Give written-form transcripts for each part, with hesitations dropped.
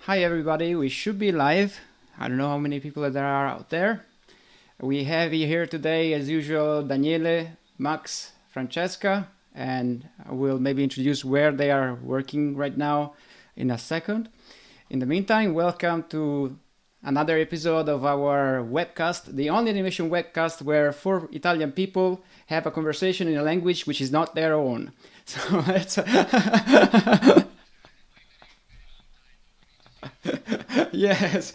Hi everybody, we should be live. I don't know how many people there are out there. We have here today, as usual, Daniele, Max, Francesca, and I will maybe introduce where they are working right now in a second. In the meantime, welcome to another episode of our webcast, the only animation webcast where four Italian people have a conversation in a language which is not their own. So let's... Yes.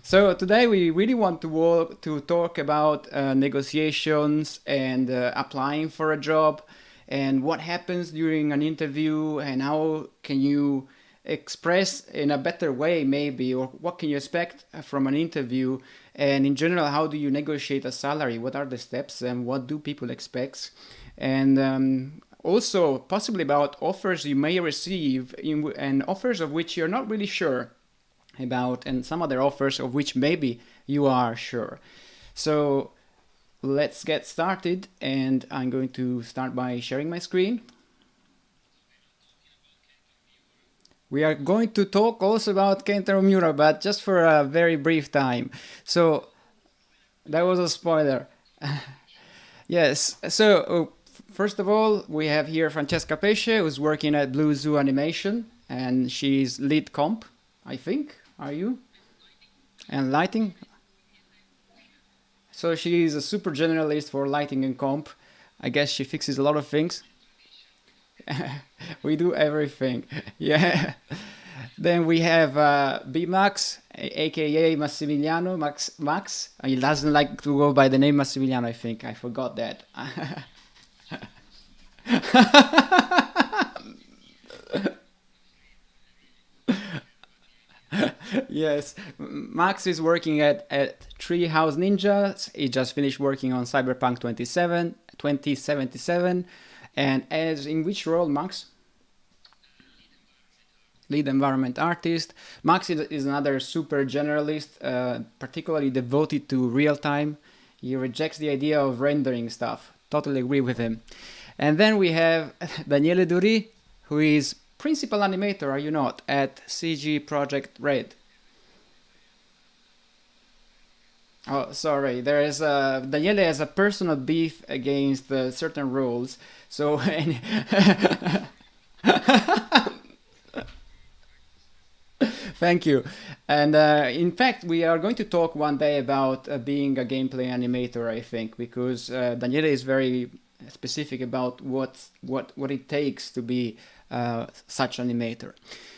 So today we really want to talk about negotiations and applying for a job and what happens during an interview and how can you express in a better way maybe, or what can you expect from an interview, and in general how do you negotiate a salary, what are the steps and what do people expect, and also possibly about offers you may receive and offers of which you're not really sure about, and some other offers of which maybe you are sure. So let's get started, and I'm going to start by sharing my screen. We are going to talk also about Kentaro Miura, but just for a very brief time. So that was a spoiler. Yes, so first of all, we have here Francesca Pesce, who's working at BlueZoo Animation, and she's lead comp, I think. Are you? And lighting? So she's a super generalist for lighting and comp. I guess she fixes a lot of things. We do everything. Yeah. Then we have B-Max, aka Massimiliano. Max. He doesn't like to go by the name Massimiliano, I think. I forgot that. Yes, Max is working at Treehouse Ninjas. He just finished working on Cyberpunk 2077. And as in which role, Max? Lead environment artist. Max is another super generalist, particularly devoted to real time. He rejects the idea of rendering stuff. Totally agree with him. And then we have Daniele Duri, who is principal animator, are you not, at CD Projekt Red. Oh, sorry. There is Daniele has a personal beef against certain roles. So, thank you. And in fact, we are going to talk one day about being a gameplay animator, I think, because Daniele is very specific about what it takes to be such animator.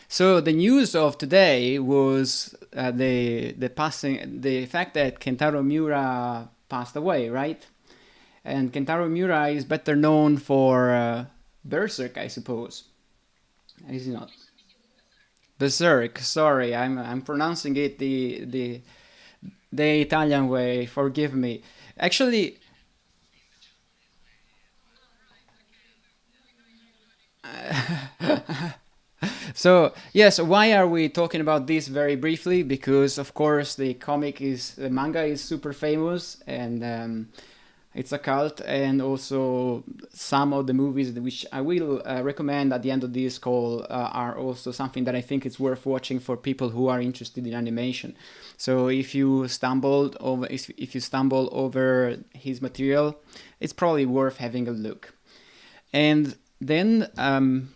So the news of today was the fact that Kentaro Miura passed away, right? And Kentaro Miura is better known for Berserk, I suppose. Is he not? Berserk. Sorry, I'm pronouncing it the Italian way. Forgive me. Actually, So yes, why are we talking about this very briefly? Because of course the manga is super famous, and it's a cult, and also some of the movies which I will recommend at the end of this call are also something that I think is worth watching for people who are interested in animation. So if you stumble over his material, it's probably worth having a look. And then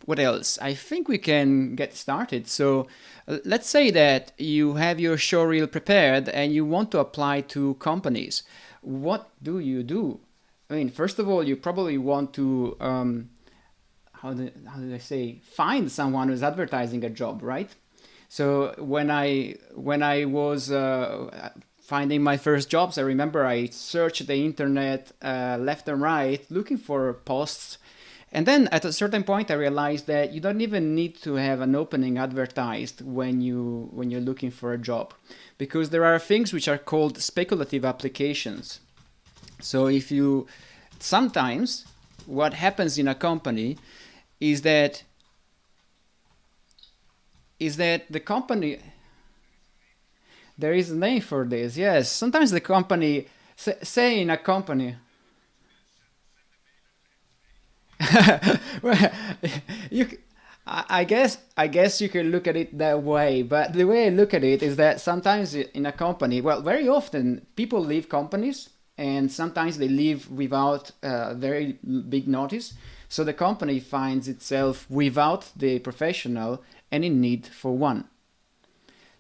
what else? I think we can get started. So let's say that you have your showreel prepared and you want to apply to companies. What do you do? I mean, first of all, you probably want to how did I say, find someone who's advertising a job, right? So when I was finding my first jobs, I remember I searched the internet left and right looking for posts. And then at a certain point, I realized that you don't even need to have an opening advertised when you're looking for a job, because there are things which are called speculative applications. So sometimes what happens in a company is that the company, there is a name for this. Yes, sometimes the company say in a company. Well, I guess you can look at it that way, but the way I look at it is that sometimes in a company, well, very often people leave companies, and sometimes they leave without very big notice. So the company finds itself without the professional and in need for one.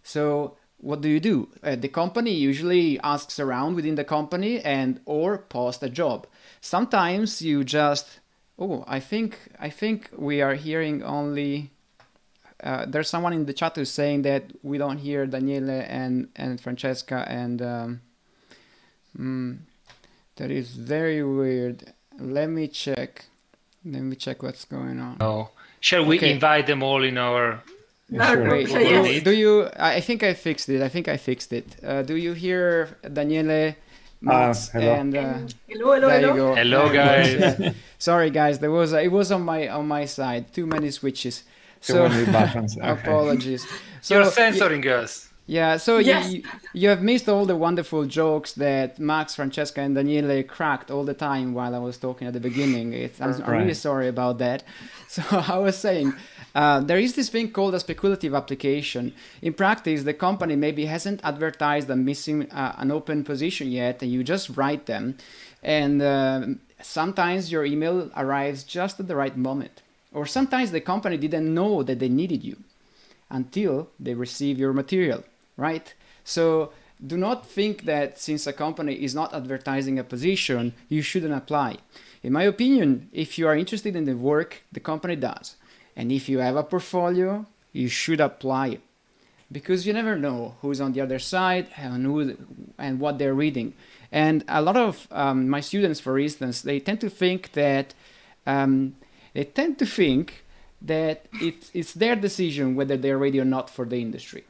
So what do? The company usually asks around within the company and or post a job. Sometimes you just I think we are hearing only. There's someone in the chat who's saying that we don't hear Daniele and Francesca, and that is very weird. Let me check what's going on. Oh, shall we invite them all in our? Wait, do you? I think I fixed it. Do you hear Daniele? Max, hello. And hello. There you go. Hello, guys. Yeah. Sorry, guys. It was on my side. Too many switches. Too many buttons. Okay. Apologies. So, you're censoring us. Yeah. So yes. you have missed all the wonderful jokes that Max, Francesca, and Daniele cracked all the time while I was talking at the beginning. I'm really sorry about that. So I was saying. There is this thing called a speculative application. In practice, the company maybe hasn't advertised an open position yet, and you just write them. And sometimes your email arrives just at the right moment. Or sometimes the company didn't know that they needed you until they receive your material, right? So do not think that since a company is not advertising a position, you shouldn't apply. In my opinion, if you are interested in the work, the company does. And if you have a portfolio, you should apply it, because you never know who's on the other side and what they're reading. And a lot of my students, for instance, they tend to think that it's their decision whether they're ready or not for the industry,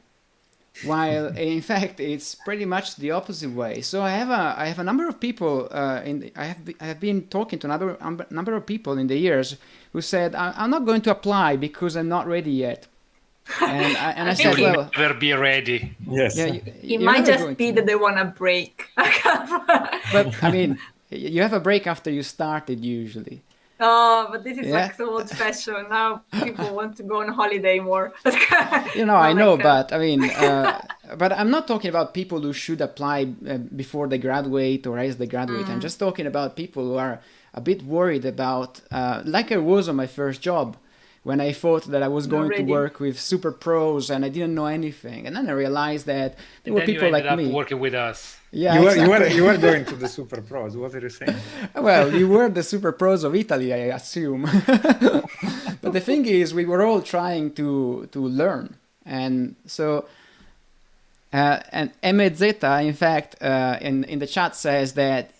while in fact it's pretty much the opposite way. So I have a number of people I have been talking to another number of people in the years who said I'm not going to apply because I'm not ready yet. And I said, well, never be ready. Yes. Yeah, it might just be that they want a break. But I mean, you have a break after you started usually. Oh, but this is like so old-fashioned. Now people want to go on holiday more. I know, but I mean, but I'm not talking about people who should apply before they graduate or as they graduate. I'm just talking about people who are a bit worried about, like I was on my first job, when I thought that I was going to work with super pros and I didn't know anything. And then I realized that there were people like me. Working with us. Yeah, you were going to the super pros. What are you saying? Well, you were the super pros of Italy, I assume. But the thing is, we were all trying to learn. And so, and Emezeta, in fact, in the chat says that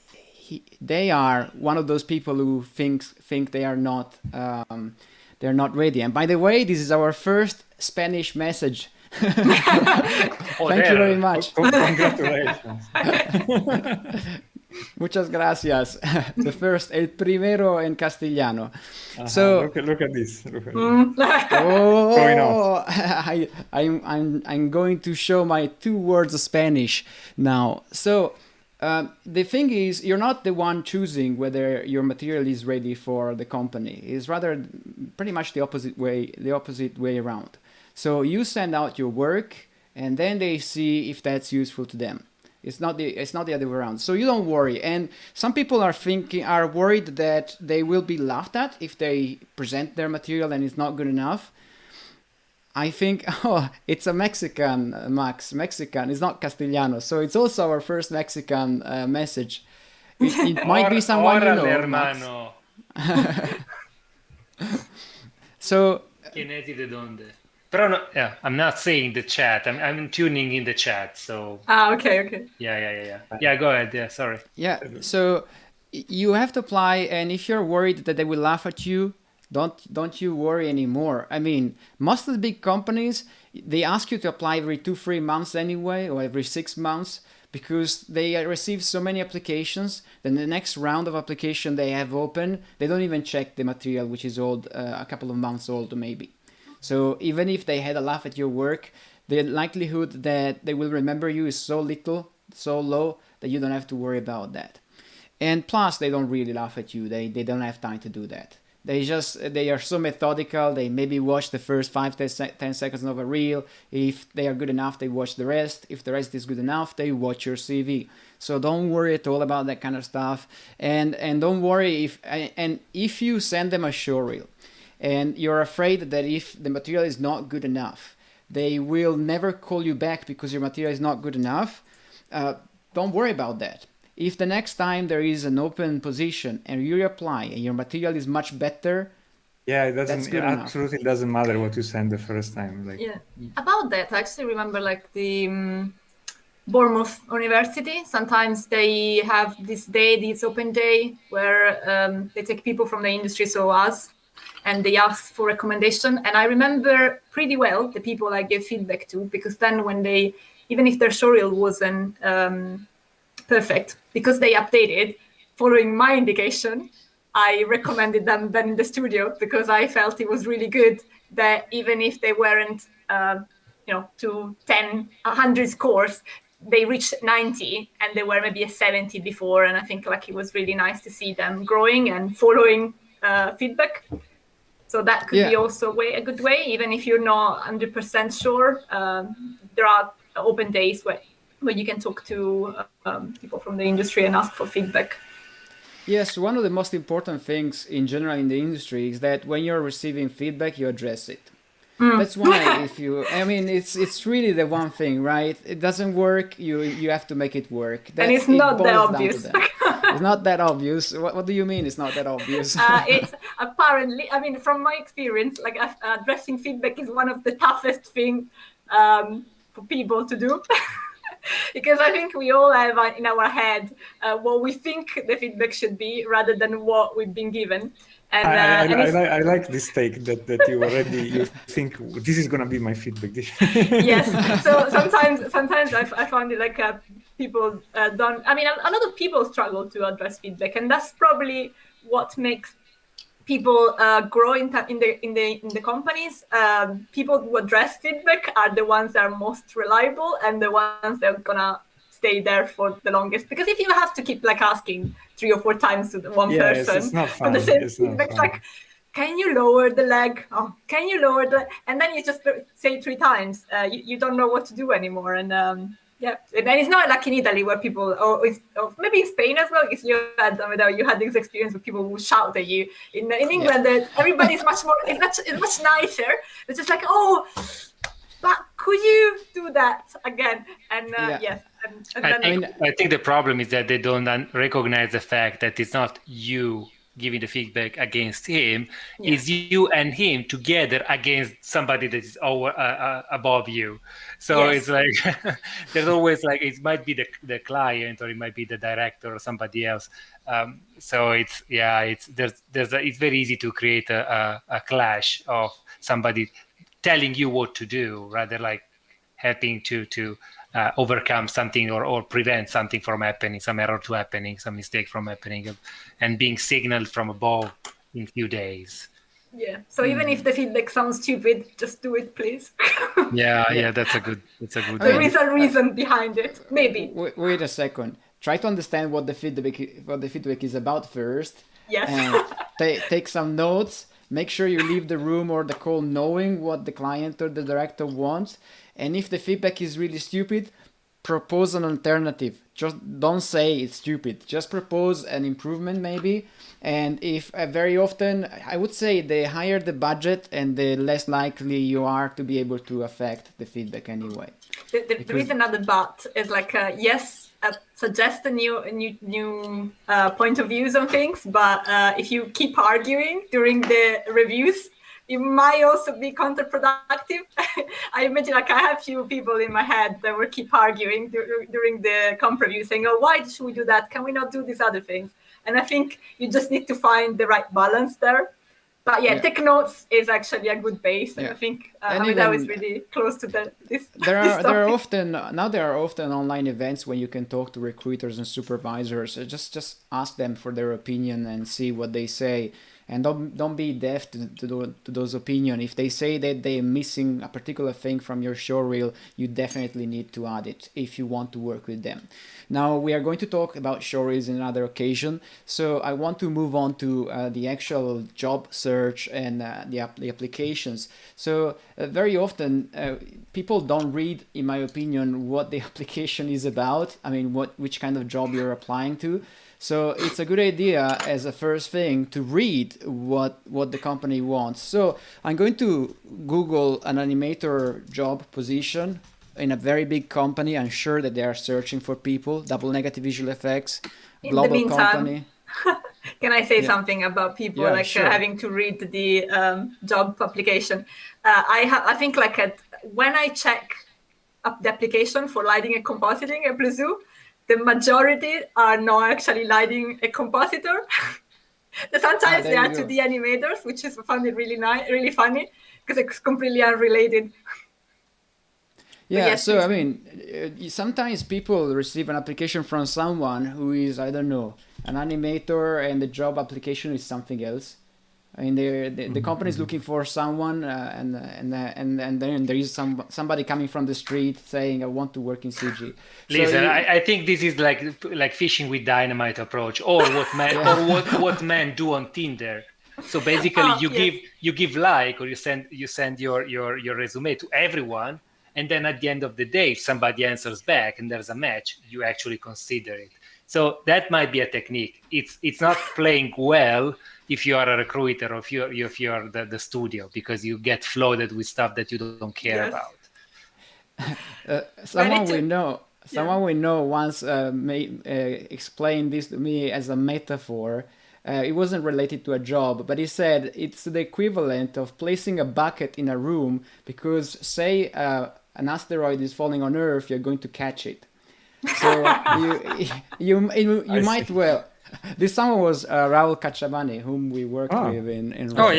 they are one of those people who think they are not they're not ready. And by the way, this is our first Spanish message. Thank you very much. Congratulations. Muchas gracias. The first, el primero en castellano. Uh-huh. So, look at this. Look at this. Going oh, off. I'm going to show my 2 words of Spanish now. So, the thing is, you're not the one choosing whether your material is ready for the company. It's rather pretty much the opposite way around. So you send out your work, and then they see if that's useful to them. It's not the other way around. So you don't worry. And some people are worried that they will be laughed at if they present their material and it's not good enough. I think, oh, it's a Mexican, Max. Mexican. It's not Castellano. So it's also our first Mexican message. It might be someone you know, Max. hermano. So, Chienesi de donde? Però no, yeah, I'm not saying the chat. I'm tuning in the chat. So Okay. yeah. Yeah, go ahead. Yeah, sorry. yeah, so you have to apply, and if you're worried that they will laugh at you, don't you worry anymore. I mean, most of the big companies, they ask you to apply every 2-3 months anyway, or every 6 months, because they receive so many applications. Then the next round of application they have open, they don't even check the material, which is old, a couple of months old maybe. So even if they had a laugh at your work, the likelihood that they will remember you is so low that you don't have to worry about that. And plus, they don't really laugh at you. They don't have time to do that. They are so methodical. They maybe watch the first 5-10 seconds of a reel. If they are good enough, they watch the rest. If the rest is good enough, they watch your CV. So don't worry at all about that kind of stuff. And don't worry if you send them a show reel, and you're afraid that if the material is not good enough, they will never call you back because your material is not good enough. Don't worry about that. If the next time there is an open position and you apply and your material is much better, Yeah, it that's doesn't. good It enough. absolutely doesn't matter what you send the first time. Like, Yeah. About that, I actually remember like the Bournemouth University. Sometimes they have this open day where they take people from the industry, so us, and they ask for recommendation. And I remember pretty well the people I gave feedback to, because then when they, even if their showreel wasn't perfect, because they updated following my indication, I recommended them then in the studio because I felt it was really good that even if they weren't, to 10, 100 scores, they reached 90 and they were maybe a 70 before. And I think like it was really nice to see them growing and following feedback. So that could be also a good way, even if you're not 100% sure. There are open days where you can talk to people from the industry and ask for feedback. Yes, one of the most important things in general in the industry is that when you're receiving feedback, you address it. That's why it's really the one thing, right? It doesn't work, you have to make it work. And it's not that obvious. It's not that obvious. What do you mean it's not that obvious? It's apparently, from my experience, like addressing feedback is one of the toughest things for people to do. Because I think we all have in our head what we think the feedback should be rather than what we've been given. And I like this take that you think this is gonna be my feedback. Yes. So sometimes I found it like people don't. A lot of people struggle to address feedback, and that's probably what makes people grow in the companies. People who address feedback are the ones that are most reliable and the ones that are gonna stay there for the longest. Because if you have to keep like asking 3 or 4 times to one person it's not fun. for the same feedback, like, can you lower the leg? Oh, can you lower the? And then you just say 3 times. You don't know what to do anymore. And yeah, and it's not like in Italy where people, or maybe in Spain as well, because you had this experience with people who shout at you. In England, everybody's much more. It's much nicer. It's just like, oh, but could you do that again? And yes. I think the problem is that they don't recognize the fact that it's not you giving the feedback against him. Yeah. It's you and him together against somebody that is above you. So Yes. it's like there's always like it might be the client or it might be the director or somebody else. So it's very easy to create a clash of somebody telling you what to do rather like helping to overcome something or prevent something from happening, some error to happening, some mistake from happening, and being signaled from above in few days. Yeah. So even if the feedback sounds stupid, just do it, please. Yeah, that's a good. There is a reason behind it, maybe. Wait a second. Try to understand what the feedback is about first. Yes. And take some notes. Make sure you leave the room or the call knowing what the client or the director wants. And if the feedback is really stupid, propose an alternative. Just don't say it's stupid. Just propose an improvement maybe. And if very often, I would say the higher the budget and the less likely you are to be able to affect the feedback anyway. There is another but. It's like, yes, suggest a new point of views on things, but if you keep arguing during the reviews, it might also be counterproductive. I imagine, like, I have few people in my head that will keep arguing during the comp review, saying, "Oh, why should we do that? Can we not do these other things?" And I think you just need to find the right balance there. But yeah, take notes is actually a good base, and I think that was really close to this. There are often online events when you can talk to recruiters and supervisors. Just ask them for their opinion and see what they say. And don't be deaf to those opinions. If they say that they're missing a particular thing from your show reel, you definitely need to add it if you want to work with them. Now, we are going to talk about show reels in another occasion. So I want to move on to the actual job search and the applications. So very often, people don't read, in my opinion, what the application is about. I mean, which kind of job you're applying to. So it's a good idea as a first thing to read what the company wants. So I'm going to Google an animator job position in a very big company. I'm sure that they are searching for people, double negative visual effects, global in the meantime, company. Can I say something about people having to read the job application? I think when I check up the application for lighting and compositing at BlueZoo, the majority are not actually lighting a compositor. Sometimes they are 2D animators, which is really funny, because it's completely unrelated. Yeah, yes, so I mean, sometimes people receive an application from someone who is, I don't know, an animator, and the job application is something else. I mean, the company is looking for someone, and then there is somebody coming from the street saying, "I want to work in CG." Listen, I think this is like fishing with dynamite approach, or what men do on Tinder. So basically, you give like, or you send your resume to everyone, and then at the end of the day, if somebody answers back and there's a match, you actually consider it. So that might be a technique. It's not playing well if you are a recruiter or if you're the studio, because you get flooded with stuff that you don't care about. Someone we know once explained this to me as a metaphor. It wasn't related to a job, but he said it's the equivalent of placing a bucket in a room because, say, an asteroid is falling on Earth, you're going to catch it. So you might well. This someone was Raul Cacciavani, whom we worked with in Rome.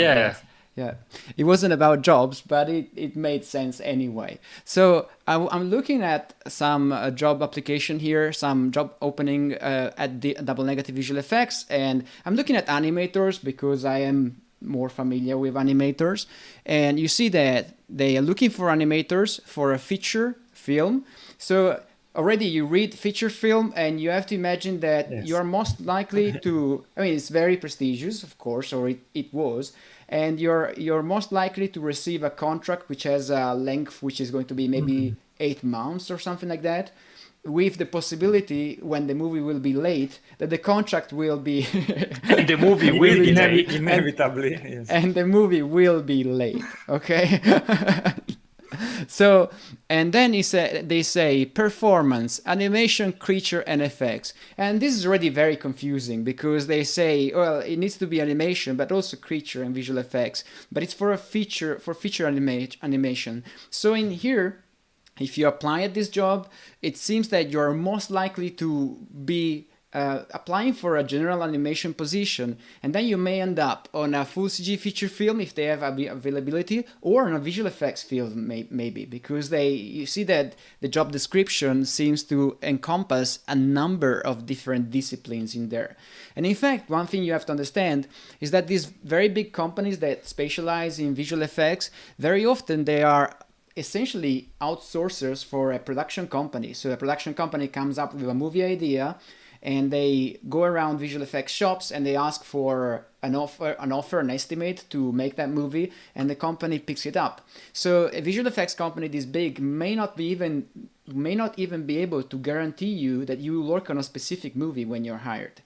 Yeah. It wasn't about jobs, but it made sense anyway. So I'm looking at some job application here, some job opening at the double negative visual effects, and I'm looking at animators because I am more familiar with animators. And you see that they are looking for animators for a feature film. So already you read feature film and you have to imagine that you're most likely to, I mean, it's very prestigious, of course, or it was, and you're most likely to receive a contract which has a length which is going to be maybe 8 months or something like that, with the possibility when the movie will be late that the contract will be and the movie will be late inevitably, and the movie will be late, okay. So, and then they say performance, animation, creature, and effects. And this is already very confusing because they say, well, it needs to be animation, but also creature and visual effects. But it's for feature animation. So in here, if you apply at this job, it seems that you're most likely to be applying for a general animation position, and then you may end up on a full CG feature film if they have availability, or on a visual effects field maybe, because you see that the job description seems to encompass a number of different disciplines in there. And in fact, one thing you have to understand is that these very big companies that specialize in visual effects, very often they are essentially outsourcers for a production company. So a production company comes up with a movie idea, and they go around visual effects shops and they ask for an offer, an estimate to make that movie, and the company picks it up. So a visual effects company this big may not even be able to guarantee you that you will work on a specific movie when you're hired.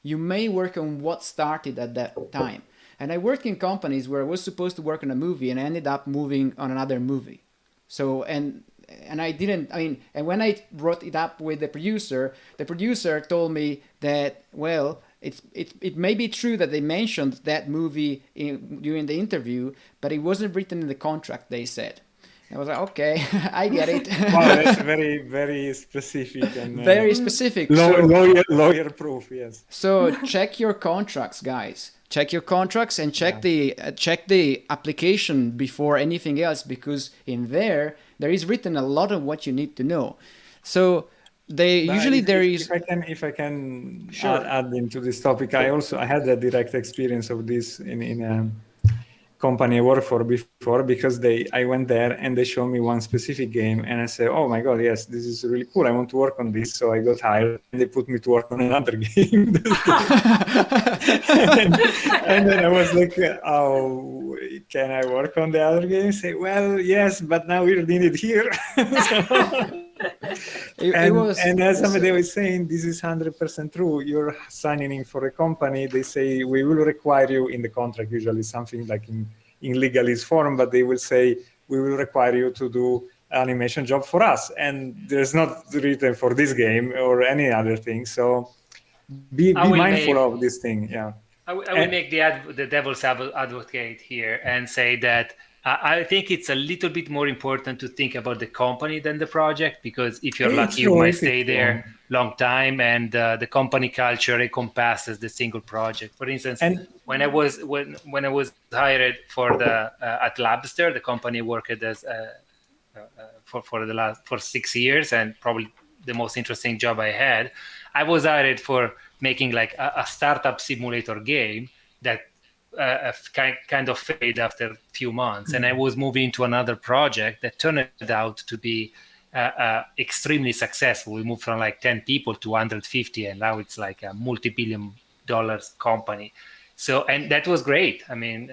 You may work on what started at that time. And I worked in companies where I was supposed to work on a movie and I ended up moving on another movie. So, and when I brought it up with the producer told me that, well, it may be true that they mentioned that movie during the interview, but it wasn't written in the contract, they said. I was like, okay, I get it. Wow, that's very, very specific and very specific. Lawyer proof, yes. So check your contracts, guys. Check your contracts and check the application before anything else, because in there is written a lot of what you need to know. So if I can sure. add into this topic, I had a direct experience of this in a company I worked for before, because I went there and they showed me one specific game and I said, oh my God, yes, this is really cool. I want to work on this. So I got hired and they put me to work on another game. and then I was like, oh, can I work on the other game? Say, well, yes, but now we need it here. And as somebody was saying, this is 100% true. You're signing in for a company. They say, we will require you in the contract, usually something like in legalese form, but they will say, we will require you to do an animation job for us. And there's not written for this game or any other thing. So be mindful of this thing. Yeah. I will make the devil's advocate here and say that I think it's a little bit more important to think about the company than the project, because if you're lucky, you might stay there long time, and the company culture encompasses the single project. For instance, when I was hired for at Labster, the company I worked as for 6 years, and probably the most interesting job I had, I was hired for making like a startup simulator game that kind of fade after a few months, and I was moving to another project that turned out to be extremely successful. We moved from like 10 people to 150, and now it's like a multi-billion dollars company. So, and that was great. I mean,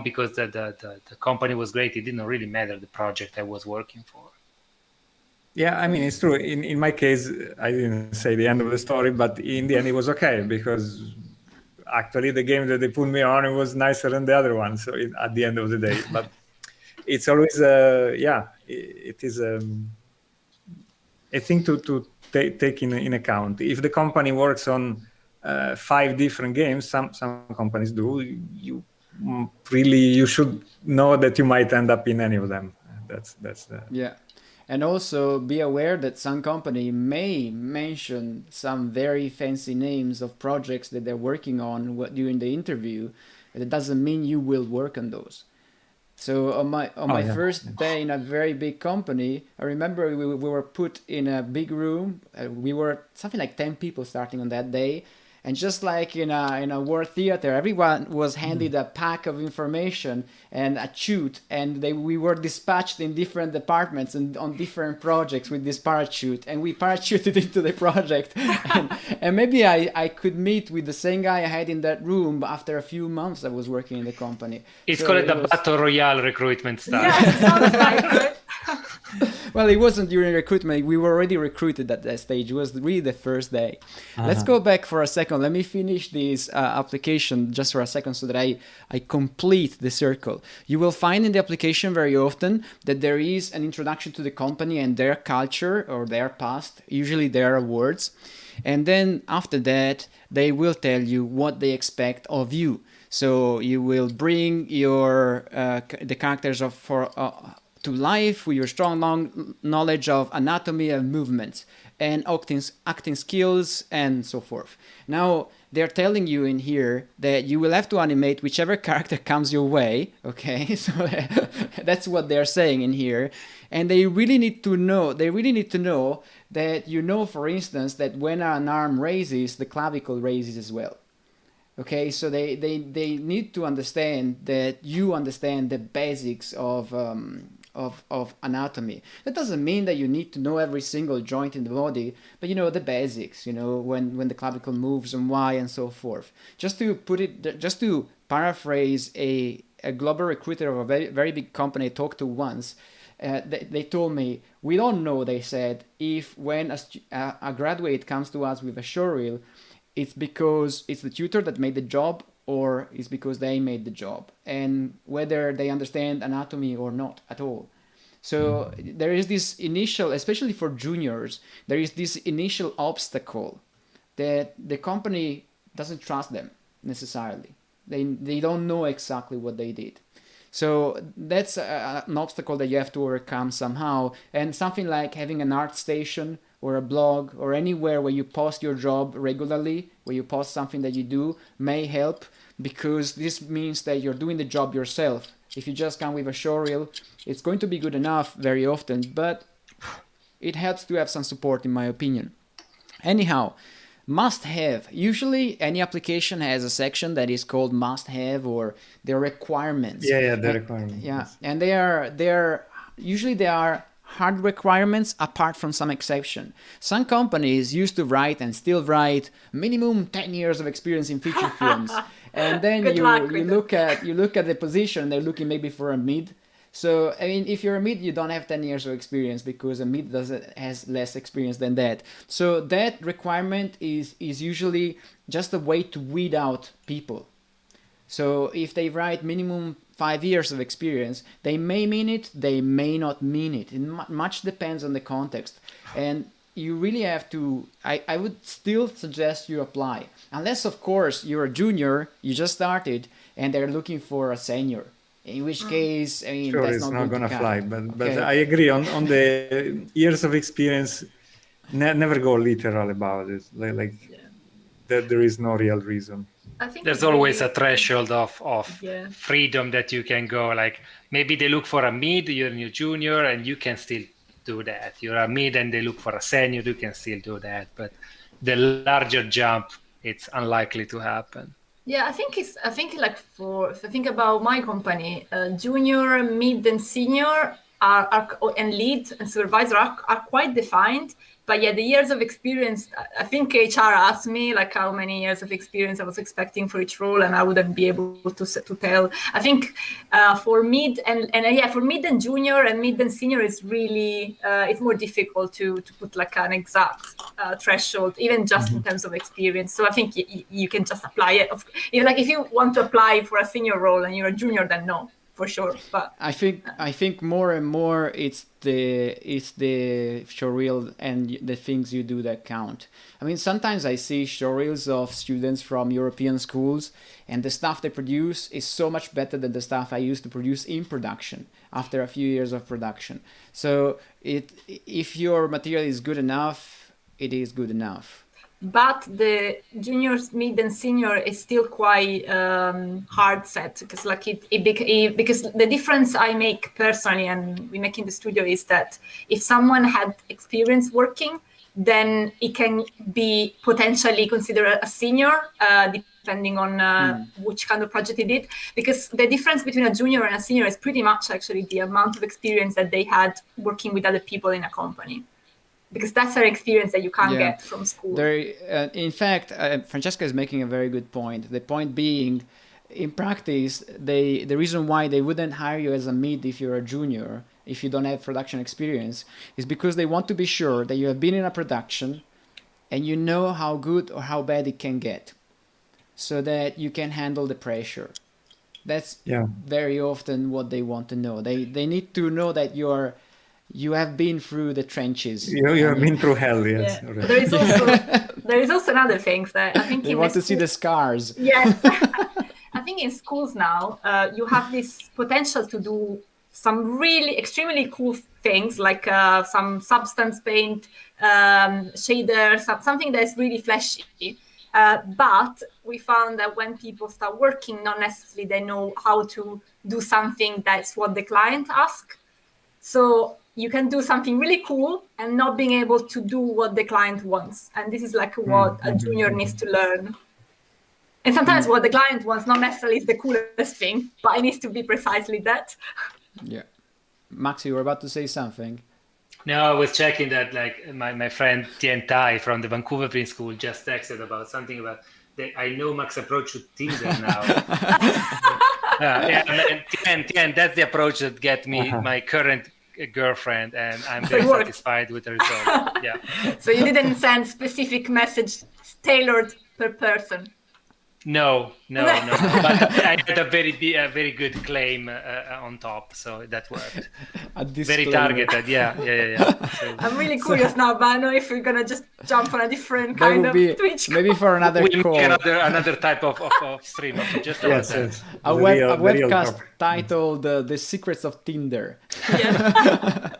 because the company was great, it didn't really matter the project I was working for. Yeah, I mean, it's true. In my case, I didn't say the end of the story, but in the end, it was okay, because actually the game that they put me on, it was nicer than the other one. So at the end of the day, but it's always, it is a thing to take in account. If the company works on 5 different games, some companies do, you should know that you might end up in any of them. That's yeah. And also be aware that some company may mention some very fancy names of projects that they're working on during the interview. That doesn't mean you will work on those. So on my first day in a very big company, I remember we were put in a big room. We were something like 10 people starting on that day. And just like in a war theater, everyone was handed a pack of information and a chute, and we were dispatched in different departments and on different projects with this parachute, and we parachuted into the project. and maybe I could meet with the same guy I had in that room after a few months I was working in the company. It's called the Battle Royale recruitment style. Yes, sounds like it. Well, it wasn't during recruitment. We were already recruited at that stage. It was really the first day. Let's go back for a second. Let me finish this application just for a second so that I complete the circle. You will find in the application very often that there is an introduction to the company and their culture or their past, usually their awards. And then after that, they will tell you what they expect of you. So you will bring the characters to life with your strong knowledge of anatomy and movements and acting skills and so forth. Now, they're telling you in here that you will have to animate whichever character comes your way, okay? So that's what they're saying in here. And they really need to know that for instance, that when an arm raises, the clavicle raises as well. Okay, so they need to understand that you understand the basics of anatomy. That doesn't mean that you need to know every single joint in the body, but the basics, when the clavicle moves and why and so forth. Just to paraphrase a global recruiter of a very, very big company I talked to once, they told me, we don't know, they said, if when a graduate comes to us with a showreel, it's because it's the tutor that made the job or it's because they made the job, and whether they understand anatomy or not at all. So there is this initial, especially for juniors, there is this initial obstacle that the company doesn't trust them necessarily. They don't know exactly what they did. So that's an obstacle that you have to overcome somehow. And something like having an art station or a blog or anywhere where you post your job regularly, where you post something that you do, may help, because this means that you're doing the job yourself. If you just come with a showreel, it's going to be good enough very often, but it helps to have some support, in my opinion. Anyhow, must have. Usually any application has a section that is called must have, or their requirements. The requirements. Yeah, and they are usually hard requirements apart from some exception. Some companies used to write and still write minimum 10 years of experience in feature films. And then you look at the position, they're looking maybe for a mid. So, I mean, if you're a mid, you don't have 10 years of experience, because a mid has less experience than that. So that requirement is usually just a way to weed out people. So if they write minimum 5 years of experience, they may mean it, they may not mean it. It much depends on the context. And you really have to, I would still suggest you apply. Unless, of course, you're a junior, you just started, and they're looking for a senior. In which case, I mean, sure, that's it's not not going to fly. But okay. I agree on the years of experience. Never go literal about it. That there is no real reason. I think there's always a threshold of freedom that you can go. Like maybe they look for a mid, you're a junior, and you can still do that. You're a mid and they look for a senior, you can still do that. But the larger jump, it's unlikely to happen. Yeah, I think if I think about my company, junior, mid, and senior and lead and supervisor are quite defined. But yeah, the years of experience, I think HR asked me like how many years of experience I was expecting for each role, and I wouldn't be able to tell. I think for mid for mid and junior and mid and senior, it's really it's more difficult to put like an exact threshold, even just in terms of experience. So I think you can just apply it. If you want to apply for a senior role and you're a junior, then no. For sure, but I think more and more it's the showreel and the things you do that count. I mean, sometimes I see showreels of students from European schools, and the stuff they produce is so much better than the stuff I used to produce in production after a few years of production. So if your material is good enough, it is good enough. But the juniors, mid, and senior is still quite hard set, because because the difference I make personally and we make in the studio is that if someone had experience working, then it can be potentially considered a senior, depending on which kind of project he did. Because the difference between a junior and a senior is pretty much actually the amount of experience that they had working with other people in a company. Because that's an experience that you can't get from school. In fact, Francesca is making a very good point. The point being, in practice, the reason why they wouldn't hire you as a mid if you're a junior, if you don't have production experience, is because they want to be sure that you have been in a production and you know how good or how bad it can get, so that you can handle the pressure. That's very often what they want to know. They need to know that you have been through the trenches. You have been through hell, yes. Yeah. There is also another thing that I think they want to see the scars. Yes. I think in schools now, you have this potential to do some really extremely cool things like some substance paint, shaders, something that's really flashy. But we found that when people start working, not necessarily they know how to do something that's what the client asks. So you can do something really cool and not being able to do what the client wants. And this is like what a junior needs to learn. And sometimes what the client wants not necessarily is the coolest thing, but it needs to be precisely that. Yeah. Max, you were about to say something. No, I was checking that like my friend Tien Tai from the Vancouver Print School just texted about something about that I know Max approach to Tinder now. And Tien, that's the approach that get me my current girlfriend, and I'm very satisfied with the result. Yeah. So you didn't send specific message tailored per person. No. But I had a very good claim on top, so that worked. Very targeted, yeah. So, I'm really curious now, but I don't know if we're gonna just jump on a different kind of Twitch call. Maybe for another call. Another type of stream. Okay, just yes. A webcast titled "The Secrets of Tinder." Yes.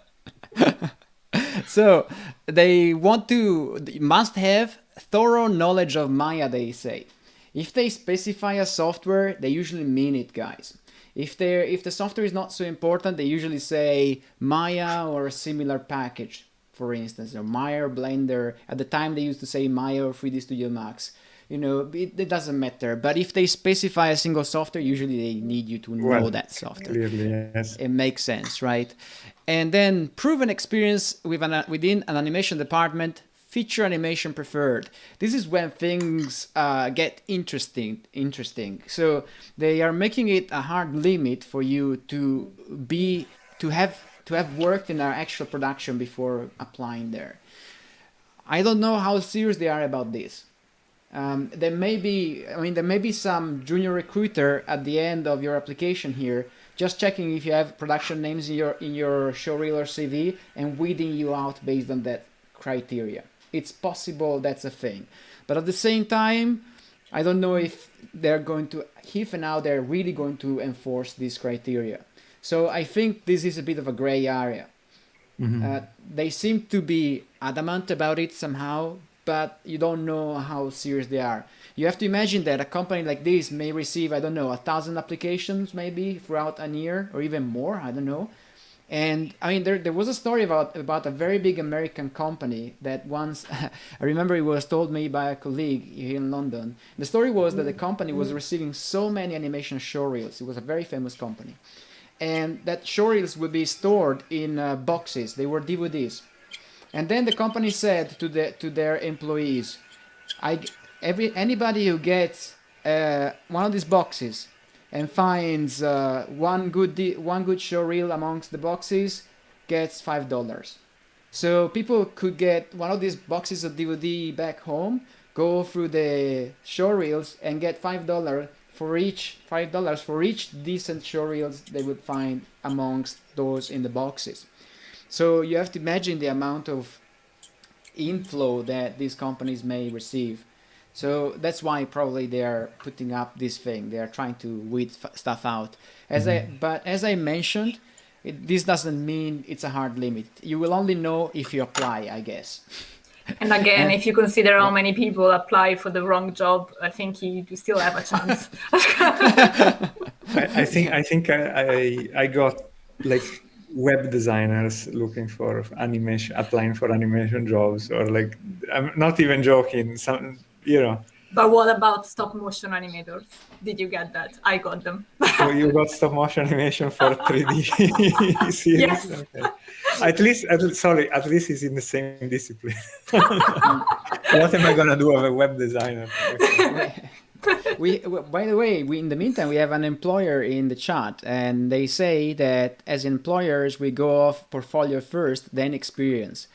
So they must have thorough knowledge of Maya, they say. If they specify a software, they usually mean it, guys. If the software is not so important, they usually say Maya or a similar package, for instance, or Maya or Blender. At the time, they used to say Maya or 3D Studio Max. You know, it doesn't matter. But if they specify a single software, usually they need you to know that software. Clearly, yes. It makes sense, right? And then proven experience within an animation department. Feature animation preferred. This is when things get interesting. So they are making it a hard limit for you to have worked in our actual production before applying there. I don't know how serious they are about this. There may be some junior recruiter at the end of your application here, just checking if you have production names in your showreel or CV and weeding you out based on that criteria. It's possible that's a thing. But at the same time, I don't know if they're really going to enforce these criteria. So I think this is a bit of a gray area. They seem to be adamant about it somehow, but you don't know how serious they are. You have to imagine that a company like this may receive, 1,000 applications maybe throughout a year or even more, I don't know. And I mean, there was a story about a very big American company that once, I remember it was told me by a colleague here in London. The story was that the company was receiving so many animation showreels. It was a very famous company. And that showreels would be stored in boxes. They were DVDs. And then the company said to their employees, anybody who gets one of these boxes and finds one good showreel amongst the boxes gets $5. So people could get one of these boxes of DVD back home, go through the showreels and get $5 for each decent showreels they would find amongst those in the boxes. So you have to imagine the amount of inflow that these companies may receive. So that's why probably they are putting up this thing. They are trying to weed stuff out. But as I mentioned, this doesn't mean it's a hard limit. You will only know if you apply, I guess. And again, if you consider how many people apply for the wrong job, I think you still have a chance. I think I got like web designers looking for animation, applying for animation jobs, or like, I'm not even joking. But what about stop motion animators? Did you get that? I got them. So you got stop motion animation for 3D series? Yes. Okay. At least it's in the same discipline. What am I gonna do as a web designer? By the way, in the meantime, we have an employer in the chat, and they say that as employers, we go off portfolio first, then experience.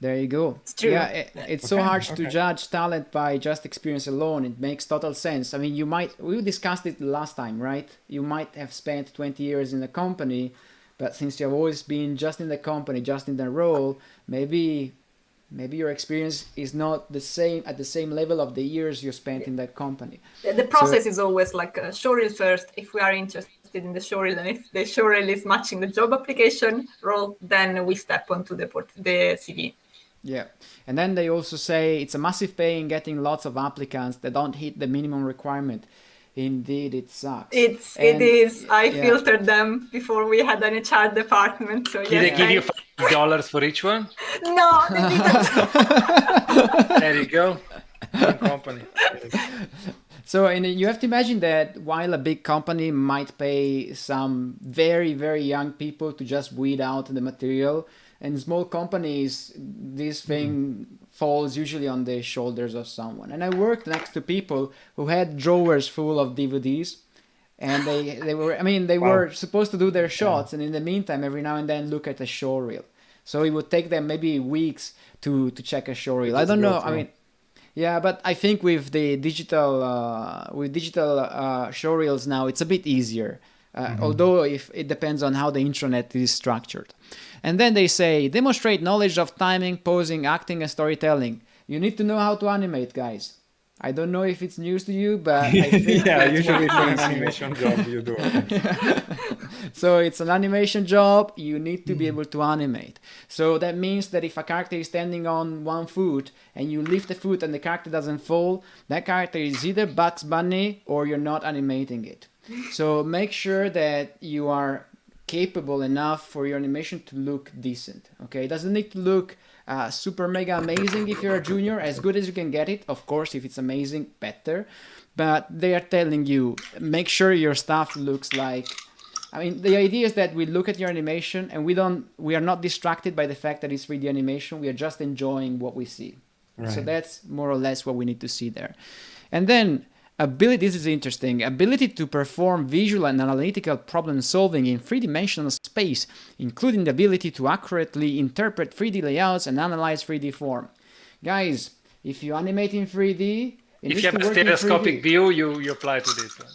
There you go. It's true. Yeah, it's so hard to judge talent by just experience alone. It makes total sense. I mean, we discussed it last time, right? You might have spent 20 years in a company, but since you have always been just in the company, just in the role, maybe your experience is not at the same level of the years you spent in that company. The process is always like showreel first if we are interested interested in the showreel, and if the showreel is matching the job application role, then we step onto the CV. Yeah, and then they also say it's a massive pain getting lots of applicants that don't hit the minimum requirement. Indeed, it sucks. It is. I filtered them before we had an HR department. So Did they give you $5 for each one? No, they didn't. There you go. Company. So you have to imagine that while a big company might pay some very, very young people to just weed out the material, in small companies, this thing falls usually on the shoulders of someone. And I worked next to people who had drawers full of DVDs, and they were supposed to do their shots, and in the meantime, every now and then look at a showreel. So it would take them maybe weeks to check a showreel. I don't know. I mean, yeah, but I think with the digital showreels now, it's a bit easier. Although if it depends on how the intranet is structured. And then they say, demonstrate knowledge of timing, posing, acting, and storytelling. You need to know how to animate, guys. I don't know if it's news to you, but I think usually for an animation job you do. So it's an animation job, you need to be able to animate. So that means that if a character is standing on one foot and you lift the foot and the character doesn't fall, that character is either Bugs Bunny or you're not animating it. So make sure that you are capable enough for your animation to look decent. Okay, it doesn't need to look super mega amazing if you're a junior, as good as you can get it. Of course, if it's amazing, better. But they are telling you, make sure your stuff looks like. I mean, the idea is that we look at your animation and we are not distracted by the fact that it's 3D animation. We are just enjoying what we see. Right. So that's more or less what we need to see there. And then ability, this is interesting, ability to perform visual and analytical problem solving in three-dimensional space, including the ability to accurately interpret 3D layouts and analyze 3D form. Guys, if you animate in 3D... If you have a stereoscopic view, you apply to this one.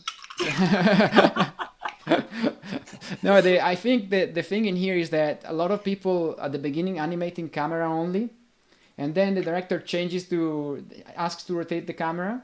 No, I think that the thing in here is that a lot of people at the beginning animate in camera only, and then the director asks to rotate the camera,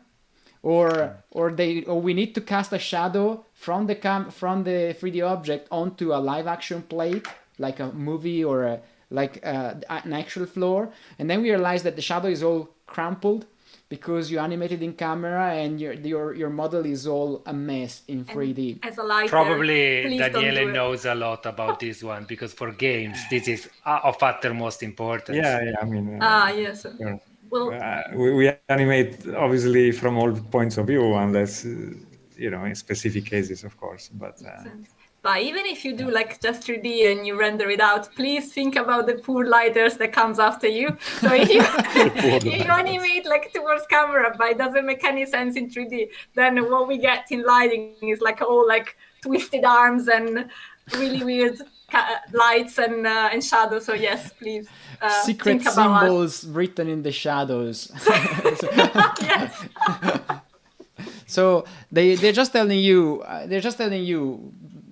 or we need to cast a shadow from the 3D object onto a live action plate, like a movie or an actual floor, and then we realize that the shadow is all crumpled because you animated in camera and your model is all a mess in 3D. As a lighter, probably Daniele knows a lot about this one, because for games this is of uttermost importance. Yeah, I mean. Yes. Yeah. Well, we animate obviously from all points of view, unless in specific cases, of course. But even if you do like just 3D and you render it out, please think about the poor lighters that comes after you. So if you, you animate like towards camera, but it doesn't make any sense in 3D, then what we get in lighting is like all like twisted arms and really weird lights and shadows. So yes, please. Secret think about symbols written in the shadows. Yes. So they're just telling you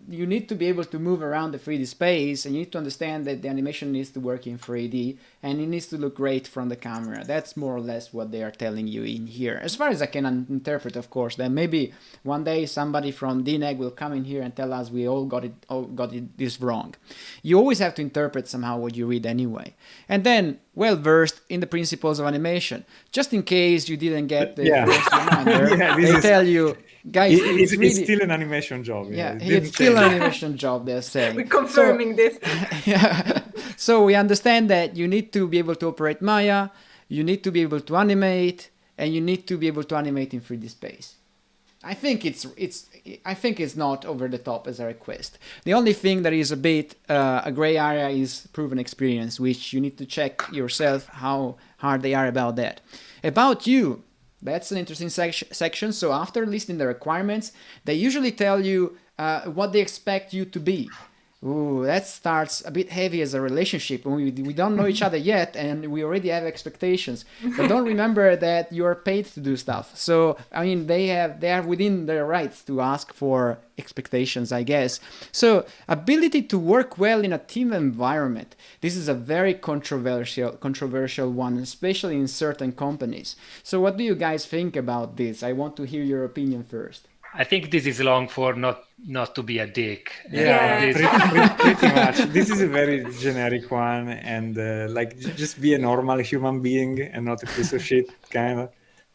you need to be able to move around the 3D space, and you need to understand that the animation needs to work in 3D and it needs to look great from the camera. That's more or less what they are telling you in here. As far as I can interpret, of course, then maybe one day somebody from DNEG will come in here and tell us we all got it this wrong. You always have to interpret somehow what you read anyway. And then well versed in the principles of animation. Just in case you didn't get the first reminder, they tell you, guys, it's still an animation job. Yeah, it's still an animation job, they're saying. We're confirming this. Yeah. So we understand that you need to be able to operate Maya, you need to be able to animate, and you need to be able to animate in 3D space. I think it's not over the top as a request. The only thing that is a bit a gray area is proven experience, which you need to check yourself how hard they are about that. About you, that's an interesting section. So after listing the requirements, they usually tell you what they expect you to be. Ooh, that starts a bit heavy as a relationship. We don't know each other yet, and we already have expectations. But don't remember that you are paid to do stuff. So I mean, they are within their rights to ask for expectations, I guess. So ability to work well in a team environment. This is a very controversial one, especially in certain companies. So what do you guys think about this? I want to hear your opinion first. I think this is long for not to be a dick. Yeah, Yeah. pretty much. This is a very generic one, and like just be a normal human being and not a piece of shit, kind of.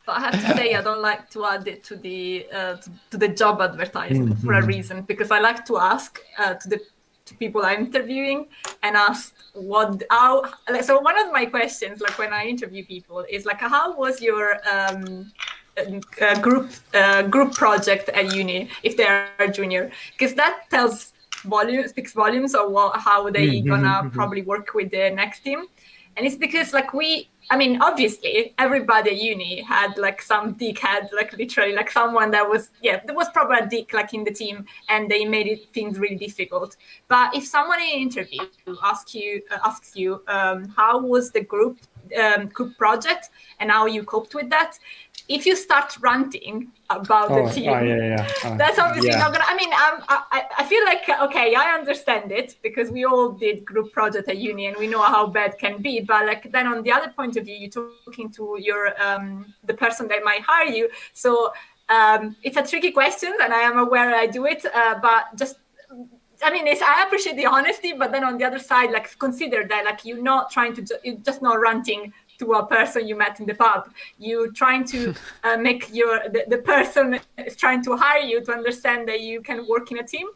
But I have to say, I don't like to add it to the job advertisement for a reason, because I like to ask to people I'm interviewing and ask so one of my questions, like when I interview people, is like, how was your group project at uni if they are junior? Because that speaks volumes of how they gonna probably work with the next team. And it's because like obviously everybody at uni had like some dickhead, like literally like someone that was, there was probably a dick like in the team, and they made things really difficult. But if someone in an interview asks you how was the group project and how you coped with that, if you start ranting about the team, that's obviously not gonna. I feel like, okay, I understand it because we all did group project at uni and we know how bad can be. But like then on the other point of view, you're talking to your the person that might hire you. So it's a tricky question, and I am aware I do it. But just I appreciate the honesty, but then on the other side, like consider that like you're not trying to you're just not ranting to a person you met in the pub. You're trying to make the person is trying to hire you to understand that you can work in a team,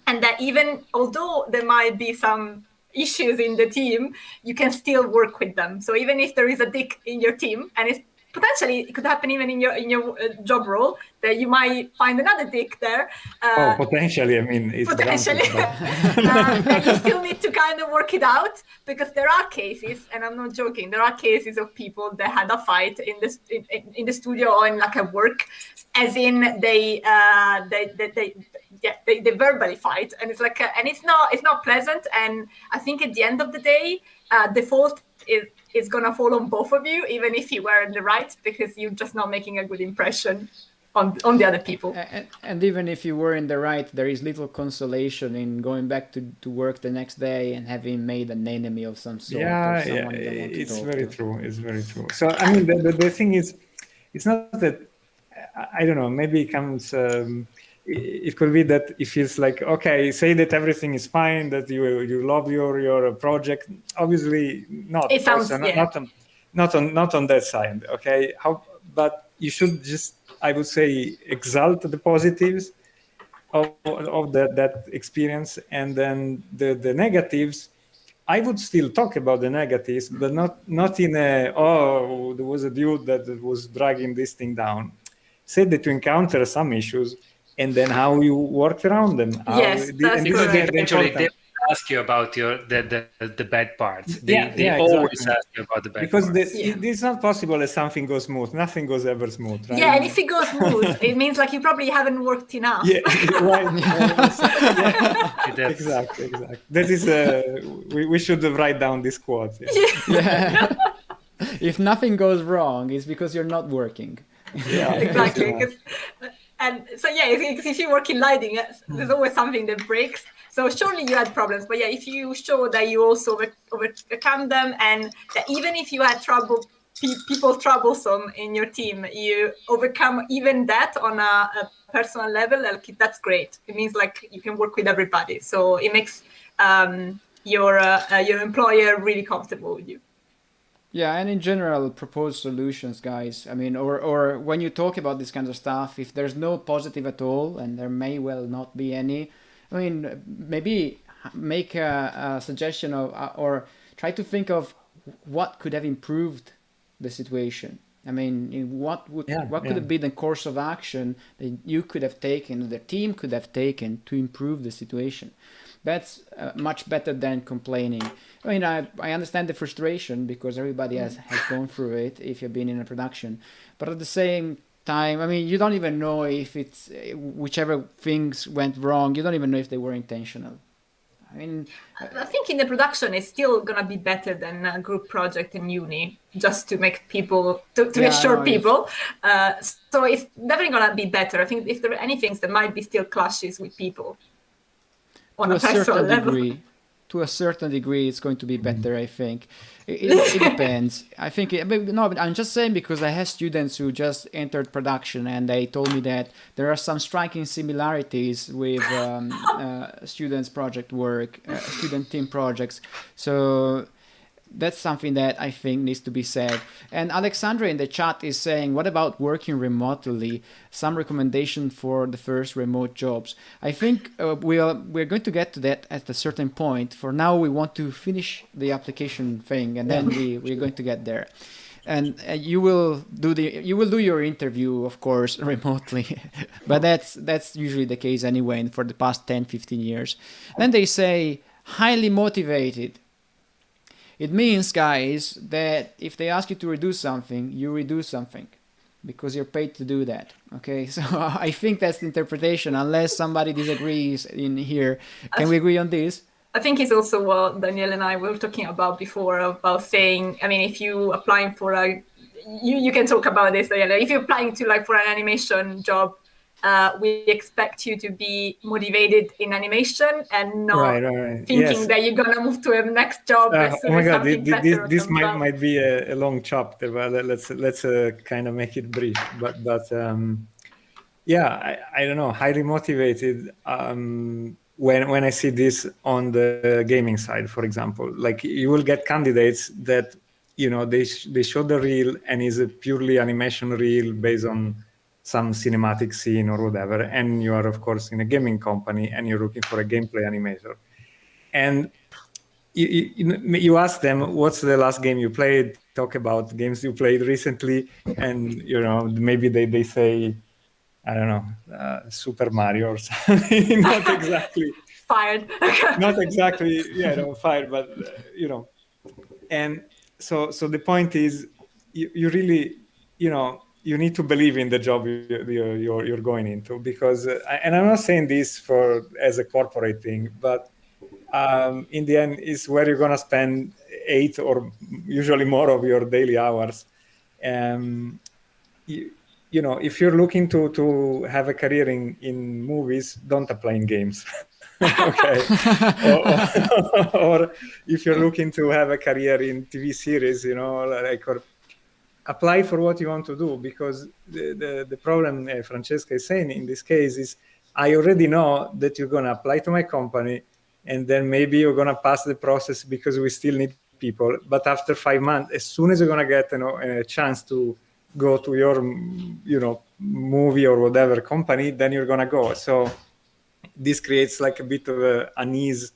and that even although there might be some issues in the team, you can still work with them. So even if there is a dick in your team, and it's potentially it could happen even in your job role, that you might find another dick there. Potentially. It's potentially. And you still need to kind of work it out, because there are cases, and I'm not joking, there are cases of people that had a fight in the studio or in like a work, as in they verbally fight, and it's like and it's not pleasant. And I think at the end of the day, the fault is gonna fall on both of you, even if you were in the right, because you're just not making a good impression on the other people. And even if you were in the right, there is little consolation in going back to work the next day and having made an enemy of some sort. It's very true. It's very true. So the thing is, it's not that, I don't know, maybe it comes. It could be that it feels like, okay, say that everything is fine, that you love your project. Obviously not. It sounds not on that side. Okay, but you should just, I would say, exalt the positives of that experience, and then the negatives. I would still talk about the negatives, but not in there was a dude that was dragging this thing down. Say that you encounter some issues, and then how you work around them. Yes, that's correct. Eventually, they ask you about the bad parts. They always ask you about the bad parts. Because it's not possible that something goes smooth. Nothing goes ever smooth, right? Yeah, and if it goes smooth, it means like you probably haven't worked enough. Yeah, right. Exactly. That is we should write down this quote. Yeah. If nothing goes wrong, it's because you're not working. Yeah, exactly. And so if you work in lighting, there's always something that breaks. So surely you had problems, but if you show that you also overcome them, and that even if you had people troublesome in your team, you overcome even that on a personal level, like that's great. It means like you can work with everybody. So it makes your employer really comfortable with you. Yeah, and in general, propose solutions, guys. Or when you talk about this kind of stuff, if there's no positive at all, and there may well not be any, maybe make a suggestion or try to think of what could have improved the situation. What could have been the course of action that you could have taken, the team could have taken to improve the situation. That's much better than complaining. I understand the frustration because everybody has gone through it if you've been in a production. But at the same time, you don't even know if it's whichever things went wrong, you don't even know if they were intentional. I think in the production it's still gonna be better than a group project in uni, just to make people to reassure people. So it's definitely gonna be better. I think if there are any things, there might be still clashes with people on a personal level. to a certain degree, it's going to be better. I think it depends. I think no, but I'm just saying because I have students who just entered production and they told me that there are some striking similarities with students' project work, student team projects. So that's something that I think needs to be said. And Alexandra in the chat is saying, what about working remotely? Some recommendation for the first remote jobs. I think we're going to get to that at a certain point. For now, we want to finish the application thing, and then we're going to get there. And you will do your interview, of course, remotely, but that's usually the case anyway. And for the past 10-15 years, then they say highly motivated. It means, guys, that if they ask you to redo something, you redo something because you're paid to do that. Okay, so I think that's the interpretation, unless somebody disagrees in here. Can we agree on this? I think it's also what Danielle and I were talking about before, about saying, I mean, if you applying for you can talk about this, Danielle. If you're applying to for an animation job, we expect you to be motivated in animation and not thinking that you're gonna move to a next job as soon as something better this might be a long chapter, but let's kind of make it brief. But yeah, I don't know, highly motivated. When I see this on the gaming side, for example, like you will get candidates that they show the reel and is a purely animation reel based on some cinematic scene or whatever, and you are of course in a gaming company and you're looking for a gameplay animator, and you ask them what's the last game you played, talk about games you played recently, and maybe they say, I don't know, Super Mario or something. Not exactly fired. Not exactly, fired, but and so the point is you really you need to believe in the job you're going into, because and I'm not saying this as a corporate thing, but in the end is where you're going to spend 8 or usually more of your daily hours. If you're looking to have a career in movies, don't apply in games. Okay. or if you're looking to have a career in TV series, or apply for what you want to do, because the problem Francesca is saying in this case is, I already know that you're going to apply to my company, and then maybe you're going to pass the process because we still need people. But after 5 months, as soon as you're going to get a chance to go to your movie or whatever company, then you're going to go. So this creates like a bit of an unease,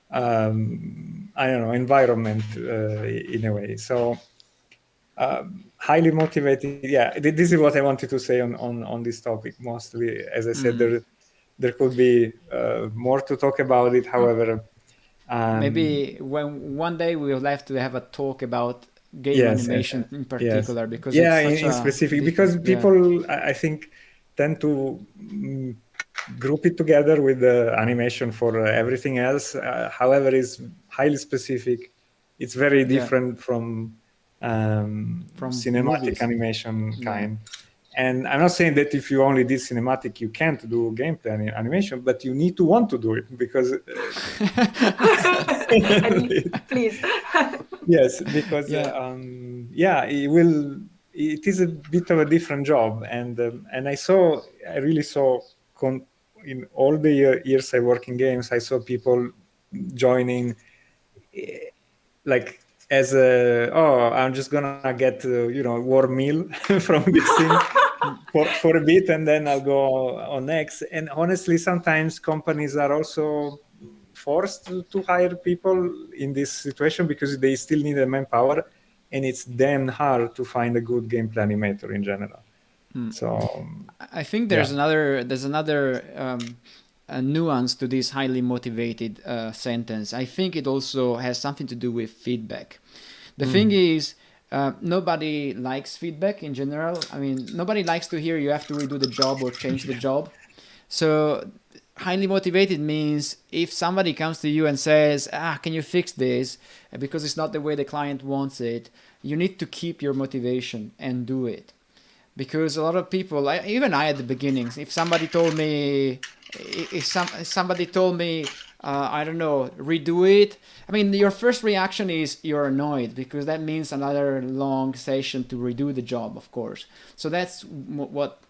I don't know, environment in a way. So highly motivated. Yeah, this is what I wanted to say on this topic. Mostly, as I said, there could be more to talk about it. However, maybe one day we'll have to have a talk about game animation in particular, because it's such in specific, because people I think tend to group it together with the animation for everything else. However, is highly specific. It's very different from cinematic movies. Animation kind. And I'm not saying that if you only did cinematic, you can't do gameplay animation, but you need to want to do it, because please. Yes, because it is a bit of a different job, and I really saw in all the years I work in games, I saw people joining like as I'm just gonna get warm meal from this thing for a bit, and then I'll go on next. And honestly, sometimes companies are also forced to hire people in this situation because they still need the manpower, and it's damn hard to find a good gameplay animator in general. So I think there's another a nuance to this highly motivated sentence. I think it also has something to do with feedback. The thing is, nobody likes feedback in general. I mean, nobody likes to hear you have to redo the job or change the job. So highly motivated means if somebody comes to you and says, can you fix this? Because it's not the way the client wants it, you need to keep your motivation and do it. Because a lot of people, even I at the beginnings, if somebody told me, I don't know, redo it. I mean, your first reaction is you're annoyed because that means another long session to redo the job, of course. So that's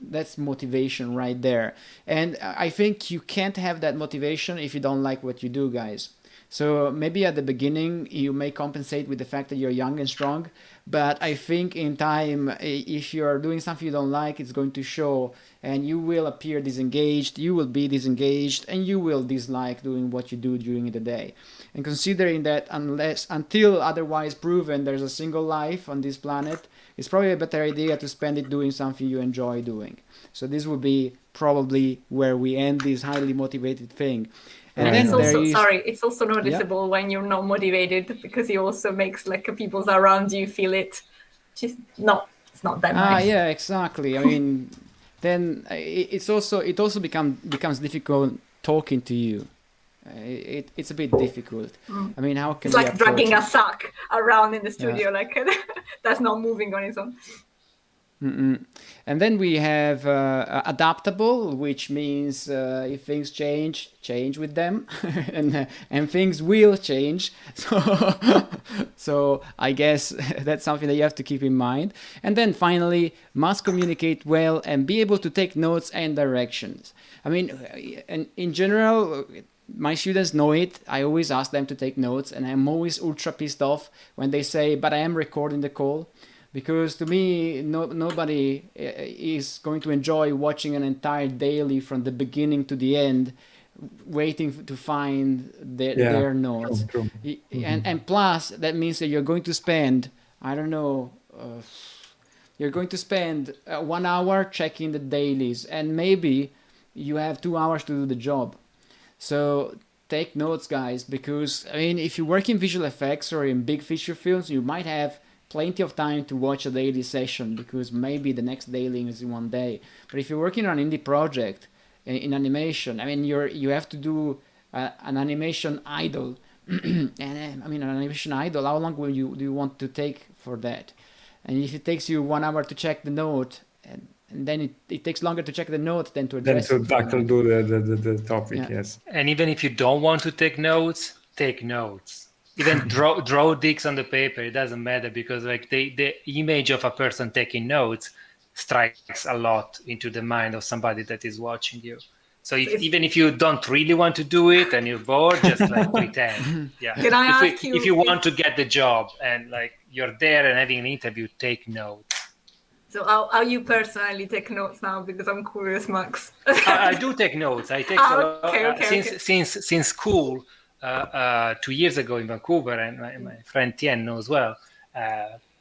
that's motivation right there. And I think you can't have that motivation if you don't like what you do, guys. So maybe at the beginning you may compensate with the fact that you're young and strong, but I think in time, if you're doing something you don't like, it's going to show, and you will appear disengaged, you will be disengaged, and you will dislike doing what you do during the day. And considering that until otherwise proven, there's a single life on this planet, it's probably a better idea to spend it doing something you enjoy doing. So this would be probably where we end this highly motivated thing. And then it's also noticeable when you're not motivated, because it also makes like people around you feel it. It's not that nice. Yeah, exactly. I mean, then it also becomes difficult talking to you. It's a bit difficult. I mean, how can it's like dragging a sack around in the studio, like that's not moving on its own. And then we have adaptable, which means if things change with them, and things will change. So I guess that's something that you have to keep in mind. And then finally, must communicate well and be able to take notes and directions. I mean, in general, my students know it. I always ask them to take notes, and I'm always ultra pissed off when they say, "But I am recording the call." Because to me, nobody is going to enjoy watching an entire daily from the beginning to the end, waiting to find their notes. True. And plus, that means that you're going to spend, I don't know, you're going to spend 1 hour checking the dailies, and maybe you have 2 hours to do the job. So take notes, guys, because I mean, if you work in visual effects or in big feature films, you might have plenty of time to watch a daily session, because maybe the next daily is in 1 day. But if you're working on an indie project in animation, I mean, you have to do an animation idle. And I mean, an animation idle, how long do you want to take for that? And if it takes you 1 hour to check the note, and then it takes longer to check the note than to address it. Then to do the topic, yes. And even if you don't want to take notes, take notes. Even draw dicks on the paper, it doesn't matter, because like the image of a person taking notes strikes a lot into the mind of somebody that is watching you. So even if you don't really want to do it and you're bored, just like pretend. Yeah. Can I ask you, if you want to get the job and like you're there and having an interview, take notes. So how you personally take notes now? Because I'm curious, Max. I do take notes. I take since school. 2 years ago in Vancouver, and my friend Tien knows well,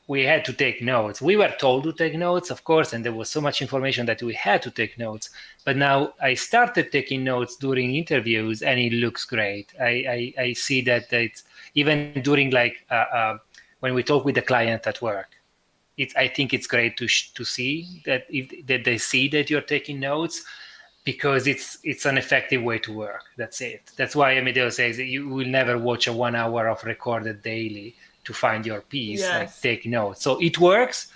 we had to take notes. We were told to take notes, of course, and there was so much information that we had to take notes. But now I started taking notes during interviews, and it looks great. I see that it's even during like when we talk with the client at work. I think it's great to see that that they see that you're taking notes, because it's an effective way to work. That's it. That's why Amedeo says that you will never watch a 1 hour of recorded daily to find your piece. Yes. Like, take notes. So it works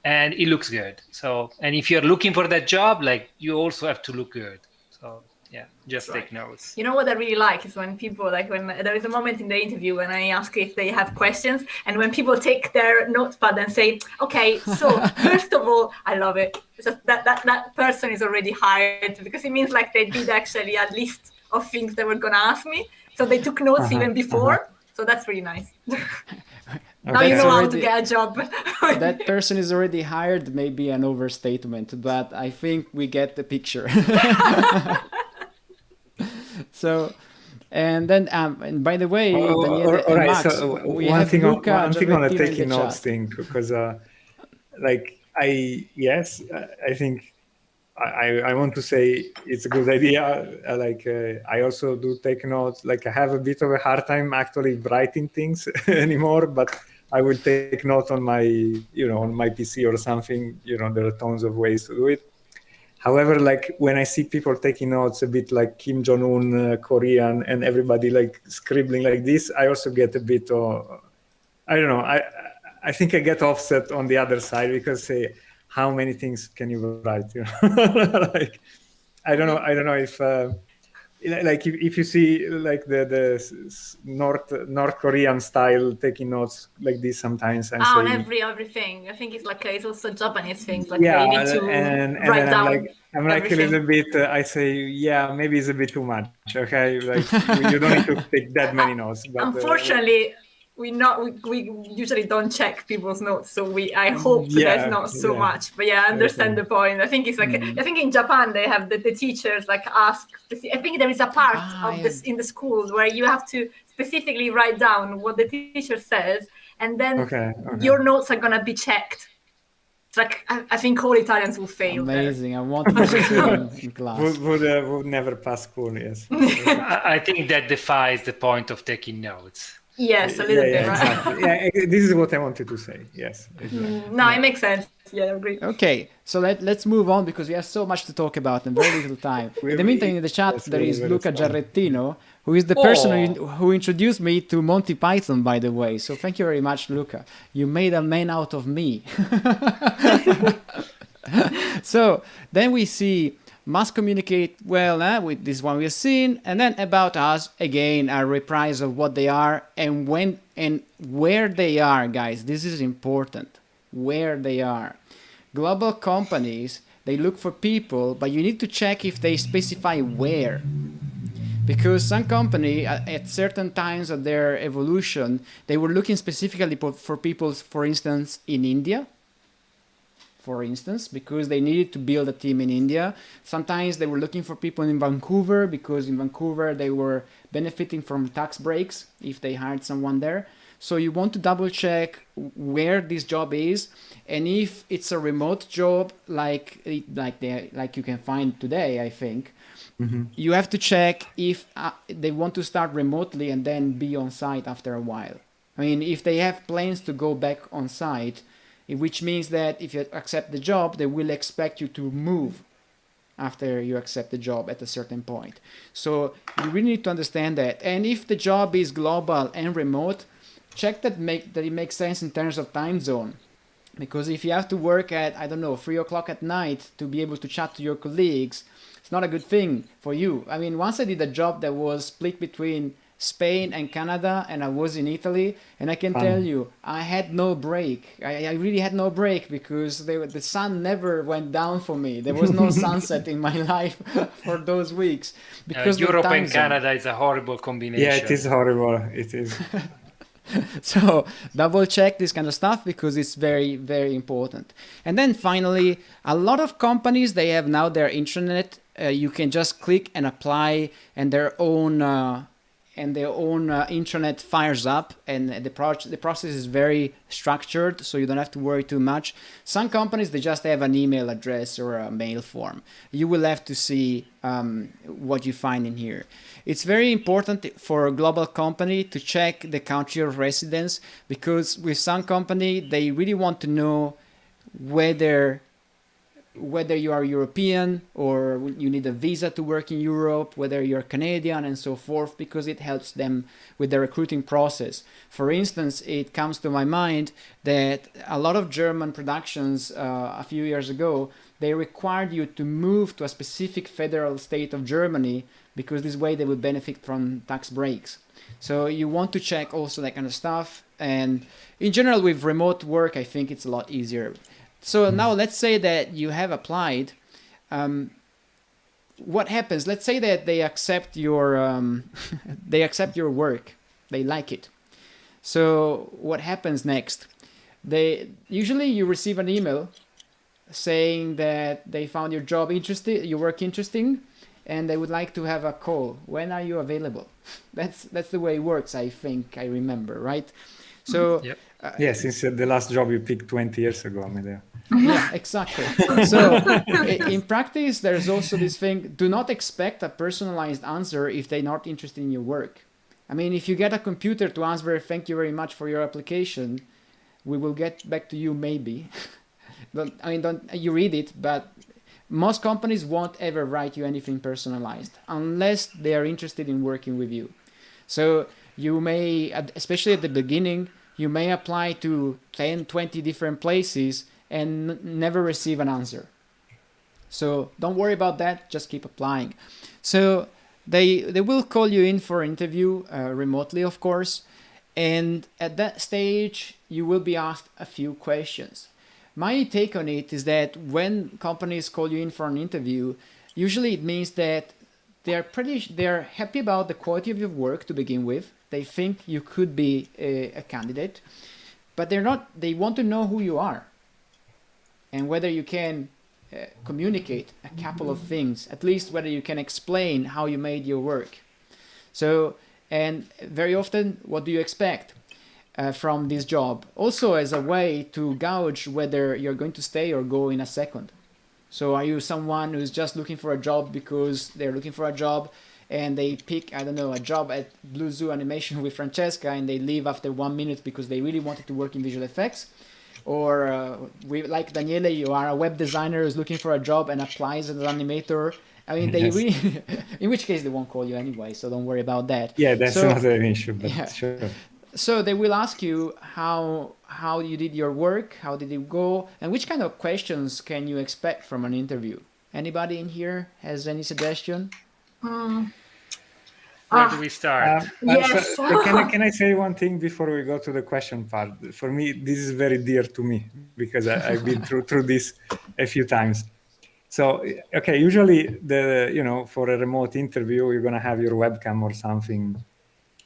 and it looks good. So, and if you're looking for that job, like, you also have to look good. So yeah, just take notes. You know what I really like is when people, like, when there is a moment in the interview when I ask if they have questions, and when people take their notepad and say, okay, so first of all, I love it. It's just that person is already hired, because it means like they did actually a list of things they were going to ask me. So they took notes even before. So that's really nice. Now you know how to get a job. That person is already hired, may be an overstatement, but I think we get the picture. So, and then, and by the way, Daniele and Max, so we one have thing Luca on the Giavettino taking in the notes chat. thing, because like I think I want to say it's a good idea. I also do take notes. Like, I have a bit of a hard time actually writing things anymore, but I will take notes on my on my PC or something. There are tons of ways to do it. However, like, when I see people taking notes a bit like Kim Jong-un, Korean, and everybody like scribbling like this, I also get a bit of, I don't know, I think I get offset on the other side, because how many things can you write? Like, I don't know if like if you see like the North Korean style taking notes like this sometimes and on saying everything. I think it's like it's also Japanese things, like yeah, they need to and write then down I'm like a everything. little bit I say yeah, maybe it's a bit too much, okay, like you don't need to take that many notes, but unfortunately we usually don't check people's notes, so I hope there's not so much, but yeah, I understand the point. I think it's like I think in Japan they have the teachers like ask, I think there is a part of this in the schools where you have to specifically write down what the teacher says, and then your notes are gonna be checked. It's like I think all Italians will fail. Amazing. I want to do in class. Would never pass school. Yes. I think that defies the point of taking notes. Yes, a little bit, right? Exactly. Yeah, this is what I wanted to say. Yes. Exactly. No, it makes sense. Yeah, I agree. Okay, so let's move on because we have so much to talk about and very little time. In the meantime, in the chat, there is Luca Giarrettino, who is the person who introduced me to Monty Python, by the way. So thank you very much, Luca. You made a man out of me. So then we see must communicate well with this one we've seen, and then about us, again, a reprise of what they are and when and where they are, guys. This is important. Where they are. Global companies, they look for people, but you need to check if they specify where. Because some company at certain times of their evolution, they were looking specifically for people, for instance, in India. For instance, because they needed to build a team in India. Sometimes they were looking for people in Vancouver because in Vancouver they were benefiting from tax breaks if they hired someone there. So you want to double check where this job is, and if it's a remote job like you can find today, I think, you have to check if they want to start remotely and then be on site after a while. I mean, if they have plans to go back on site, which means that if you accept the job, they will expect you to move after you accept the job at a certain point. So you really need to understand that. And if the job is global and remote, check that it makes sense in terms of time zone. Because if you have to work at, 3 o'clock at night to be able to chat to your colleagues, it's not a good thing for you. I mean, once I did a job that was split between Spain and Canada, and I was in Italy, and I can tell you, I had no break. I really had no break because the sun never went down for me. There was no sunset in my life for those weeks. Because Europe and Canada is a horrible combination. Yeah, it is horrible. It is. So double check this kind of stuff because it's very, very important. And then finally, a lot of companies, they have now their intranet. You can just click and apply, and their own intranet fires up, and the process is very structured, so you don't have to worry too much. Some companies, they just have an email address or a mail form. You will have to see what you find in here. It's very important for a global company to check the country of residence, because with some company, they really want to know whether you are European or you need a visa to work in Europe, whether you're Canadian and so forth, because it helps them with the recruiting process. For instance, it comes to my mind that a lot of German productions a few years ago, they required you to move to a specific federal state of Germany because this way they would benefit from tax breaks. So you want to check also that kind of stuff. And in general, with remote work, I think it's a lot easier. So now let's say that you have applied. What happens? Let's say that they accept your work. They like it. So what happens next? Usually you receive an email saying that they found your work interesting, and they would like to have a call. When are you available? That's the way it works, I think. I remember, right? So since the last job you picked 20 years ago, Amedeo. Yeah, exactly. So in practice, there's also this thing: do not expect a personalized answer if they're not interested in your work. I mean, if you get a computer to answer, thank you very much for your application, we will get back to you maybe. Don't you read it, but most companies won't ever write you anything personalized unless they are interested in working with you. So you may, especially at the beginning, you may apply to 10, 20 different places and never receive an answer. So don't worry about that, just keep applying. So They will call you in for interview remotely, of course, and at that stage you will be asked a few questions. My take on it is that when companies call you in for an interview, usually it means that they're happy about the quality of your work to begin with. They think you could be a candidate, but they want to know who you are and whether you can communicate a couple of things, at least whether you can explain how you made your work. So, and very often, what do you expect from this job? Also as a way to gauge whether you're going to stay or go in a second. So are you someone who's just looking for a job because they're looking for a job and they pick, I don't know, a job at BlueZoo Animation with Francesca and they leave after 1 minute because they really wanted to work in visual effects? Or like Daniele, you are a web designer who's looking for a job and applies as an animator. I mean, they really, in which case they won't call you anyway, so don't worry about that. Yeah, that's not an issue, but yeah. Sure. So they will ask you how you did your work, how did it go, and which kind of questions can you expect from an interview? Anybody in here has any suggestion? Where do we start? Yes. Can I say one thing before we go to the question part? For me, this is very dear to me because I've been through this a few times. So, okay, usually for a remote interview, you're going to have your webcam or something.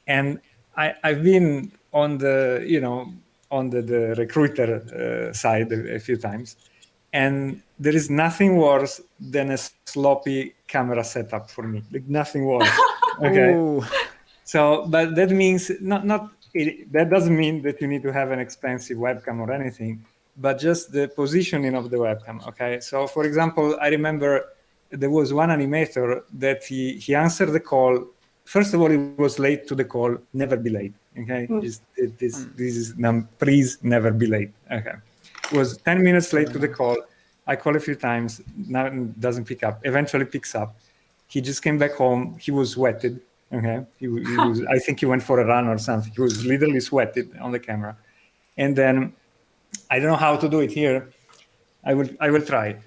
And I've been on the recruiter side a few times. And there is nothing worse than a sloppy camera setup for me. Like nothing worse. Okay. Ooh. So, but that means that doesn't mean that you need to have an expensive webcam or anything, but just the positioning of the webcam. Okay. So, for example, I remember there was one animator that he answered the call. First of all, he was late to the call. Never be late. Okay. This is please never be late. Okay. Was 10 minutes late to the call. I call a few times. Now it doesn't pick up. Eventually picks up. He just came back home. He was sweated. Okay, he was. I think he went for a run or something. He was literally sweated on the camera. And then I don't know how to do it here. I will try.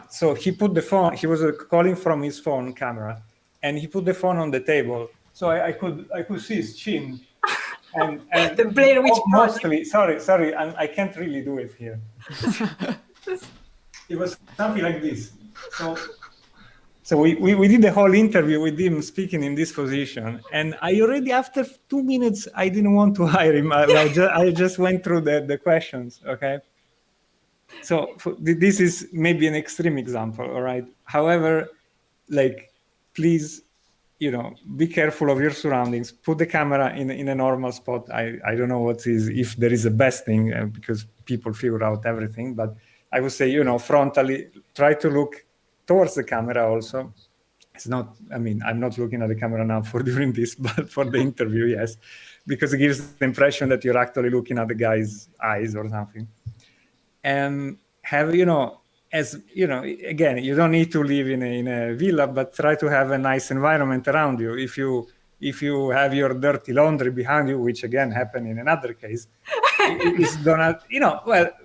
So he put the phone. He was calling from his phone camera, and he put the phone on the table. So I could see his chin. And the Blair Witch mostly. Sorry. I can't really do it here. It was something like this. So we did the whole interview with him speaking in this position, and I already after 2 minutes I didn't want to hire him. I just went through the questions. Okay. So this is maybe an extreme example, all right. However, like please, be careful of your surroundings. Put the camera in a normal spot. I don't know if there is a best thing because people figure out everything, but I would say frontally try to look towards the camera also. It's not, I'm not looking at the camera now for during this, but for the interview, yes, because it gives the impression that you're actually looking at the guy's eyes or something. And have, again, you don't need to live in a villa, but try to have a nice environment around you. If you have your dirty laundry behind you, which again happened in another case, it's gonna,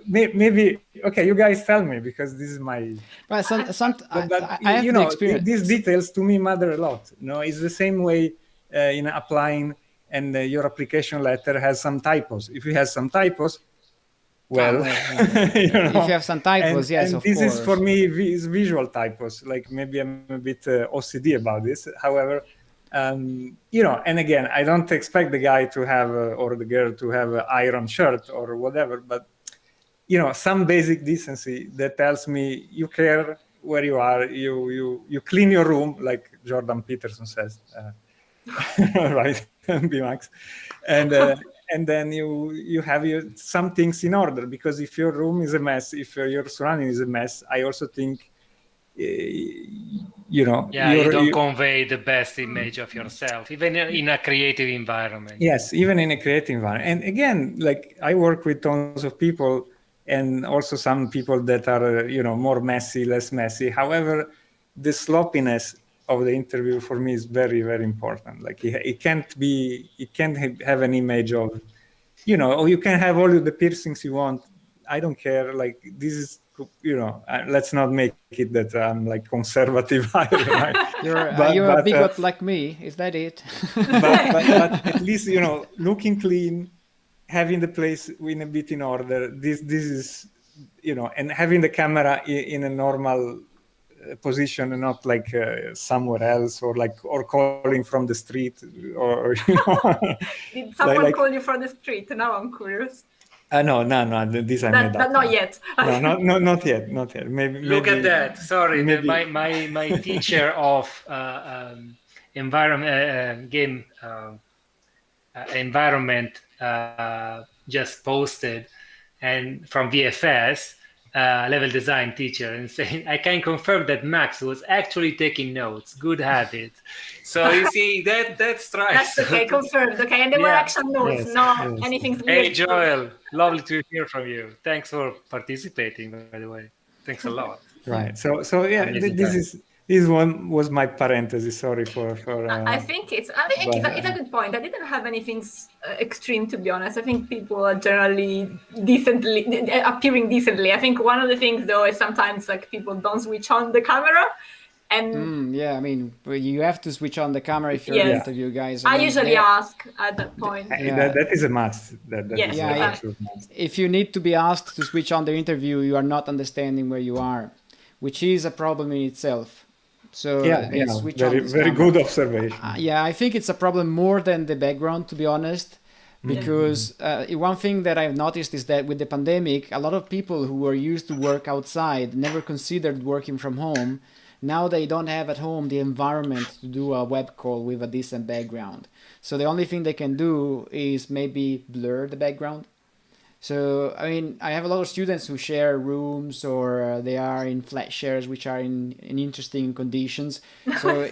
maybe, okay, you guys tell me because this is my. Well, I have the experience. These details to me matter a lot. It's the same way in applying, and your application letter has some typos. If you have some typos, well, if you have some typos, yes, of this course. Is for me is visual typos. Like maybe I'm a bit OCD about this. However, and again, I don't expect the guy to have or the girl to have an iron shirt or whatever, but some basic decency that tells me you care where you are. You clean your room, like Jordan Peterson says, right? Max, and then you have some things in order, because if your room is a mess, if your surrounding is a mess, I also think you don't convey the best image of yourself, even in a creative environment. Yes, even in a creative environment. And again, like I work with tons of people, and also some people that are more messy, less messy. However, the sloppiness of the interview for me is very, very important. Like it can't have an image of, or you can have all of the piercings you want. I don't care. Like this is let's not make it that I'm like conservative either, right? You're a bigot like me. Is that it? but at least, looking clean, having the place in a bit in order. This is, and having the camera in a normal position and not like somewhere else, or calling from the street, or Did someone call you from the street? Now I'm curious. No. This I made up. Not yet. No, not yet. Maybe. Look at that. Sorry, maybe. my teacher of environment game environment just posted, and from VFS. Level design teacher, and saying, I can confirm that Max was actually taking notes. Good habit. So you see that's right. That's okay, confirmed. Okay, and they were actual notes, anything. Hey Joel, lovely to hear from you. Thanks for participating, by the way. Thanks a lot. Right. So yeah, this one was my parenthesis. Sorry for. I think it's a good point. I didn't have anything extreme, to be honest. I think people are generally appearing decently. I think one of the things though is sometimes like people don't switch on the camera, and I mean, you have to switch on the camera if you're an interview, guys. I usually ask at that point. That is a must. That yes, is an absolute must. If you need to be asked to switch on the interview, you are not understanding where you are, which is a problem in itself. So very good observation. I think it's a problem more than the background, to be honest, because one thing that I've noticed is that with the pandemic, a lot of people who were used to work outside never considered working from home. Now they don't have at home the environment to do a web call with a decent background. So the only thing they can do is maybe blur the background. So, I mean, I have a lot of students who share rooms, or they are in flat shares, which are in interesting conditions. So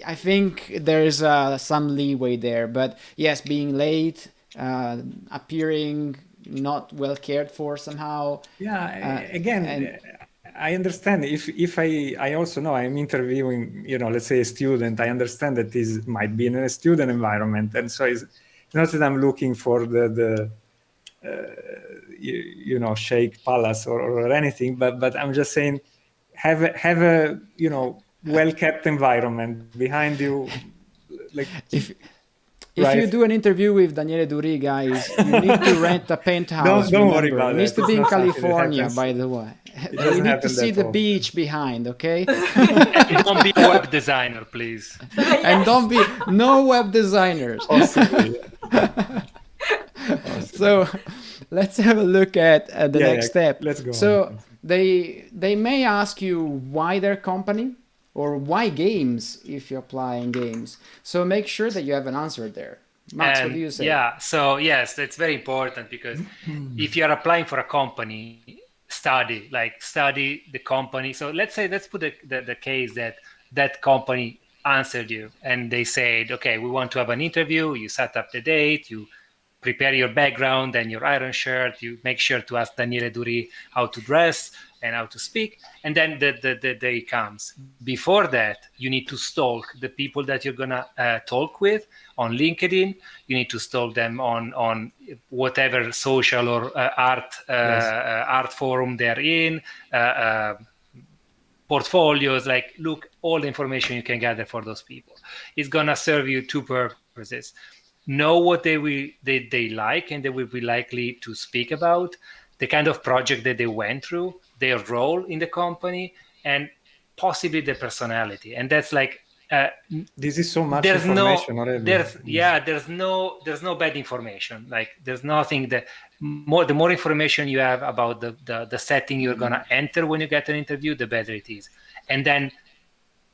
I think there's some leeway there. But yes, being late, appearing not well cared for somehow. I understand. If I also know I'm interviewing, let's say a student, I understand that this might be in a student environment, and so it's not that I'm looking for the Sheikh Palace or anything, but I'm just saying have a well kept environment behind you. Like if you do an interview with Daniele Duri, guys, you need to rent a penthouse. Don't worry about it. It needs to be in California, by the way. You need to see the beach behind, okay? And don't be a web designer, please. And don't be no web designers. So let's have a look at the next step. Let's go. So they may ask you why their company or why games if you're applying games. So make sure that you have an answer there. Max, what do you say? Yeah, so yes, that's very important, because if you're applying for a company, study the company. So let's put the case that company answered you and they said, okay, we want to have an interview. You set up the date, you prepare your background and your iron shirt, you make sure to ask Daniele Duri how to dress and how to speak, and then the day comes. Before that, you need to stalk the people that you're gonna talk with on LinkedIn. You need to stalk them on whatever social or art forum they're in, portfolios. Like, look, all the information you can gather for those people. It's gonna serve you two purposes. Know what they like and they will be likely to speak about, the kind of project that they went through, their role in the company, and possibly their personality. And that's like this is so much information already. There's no bad information. Like, there's nothing that the more information you have about the setting you're gonna enter when you get an interview, the better it is. And then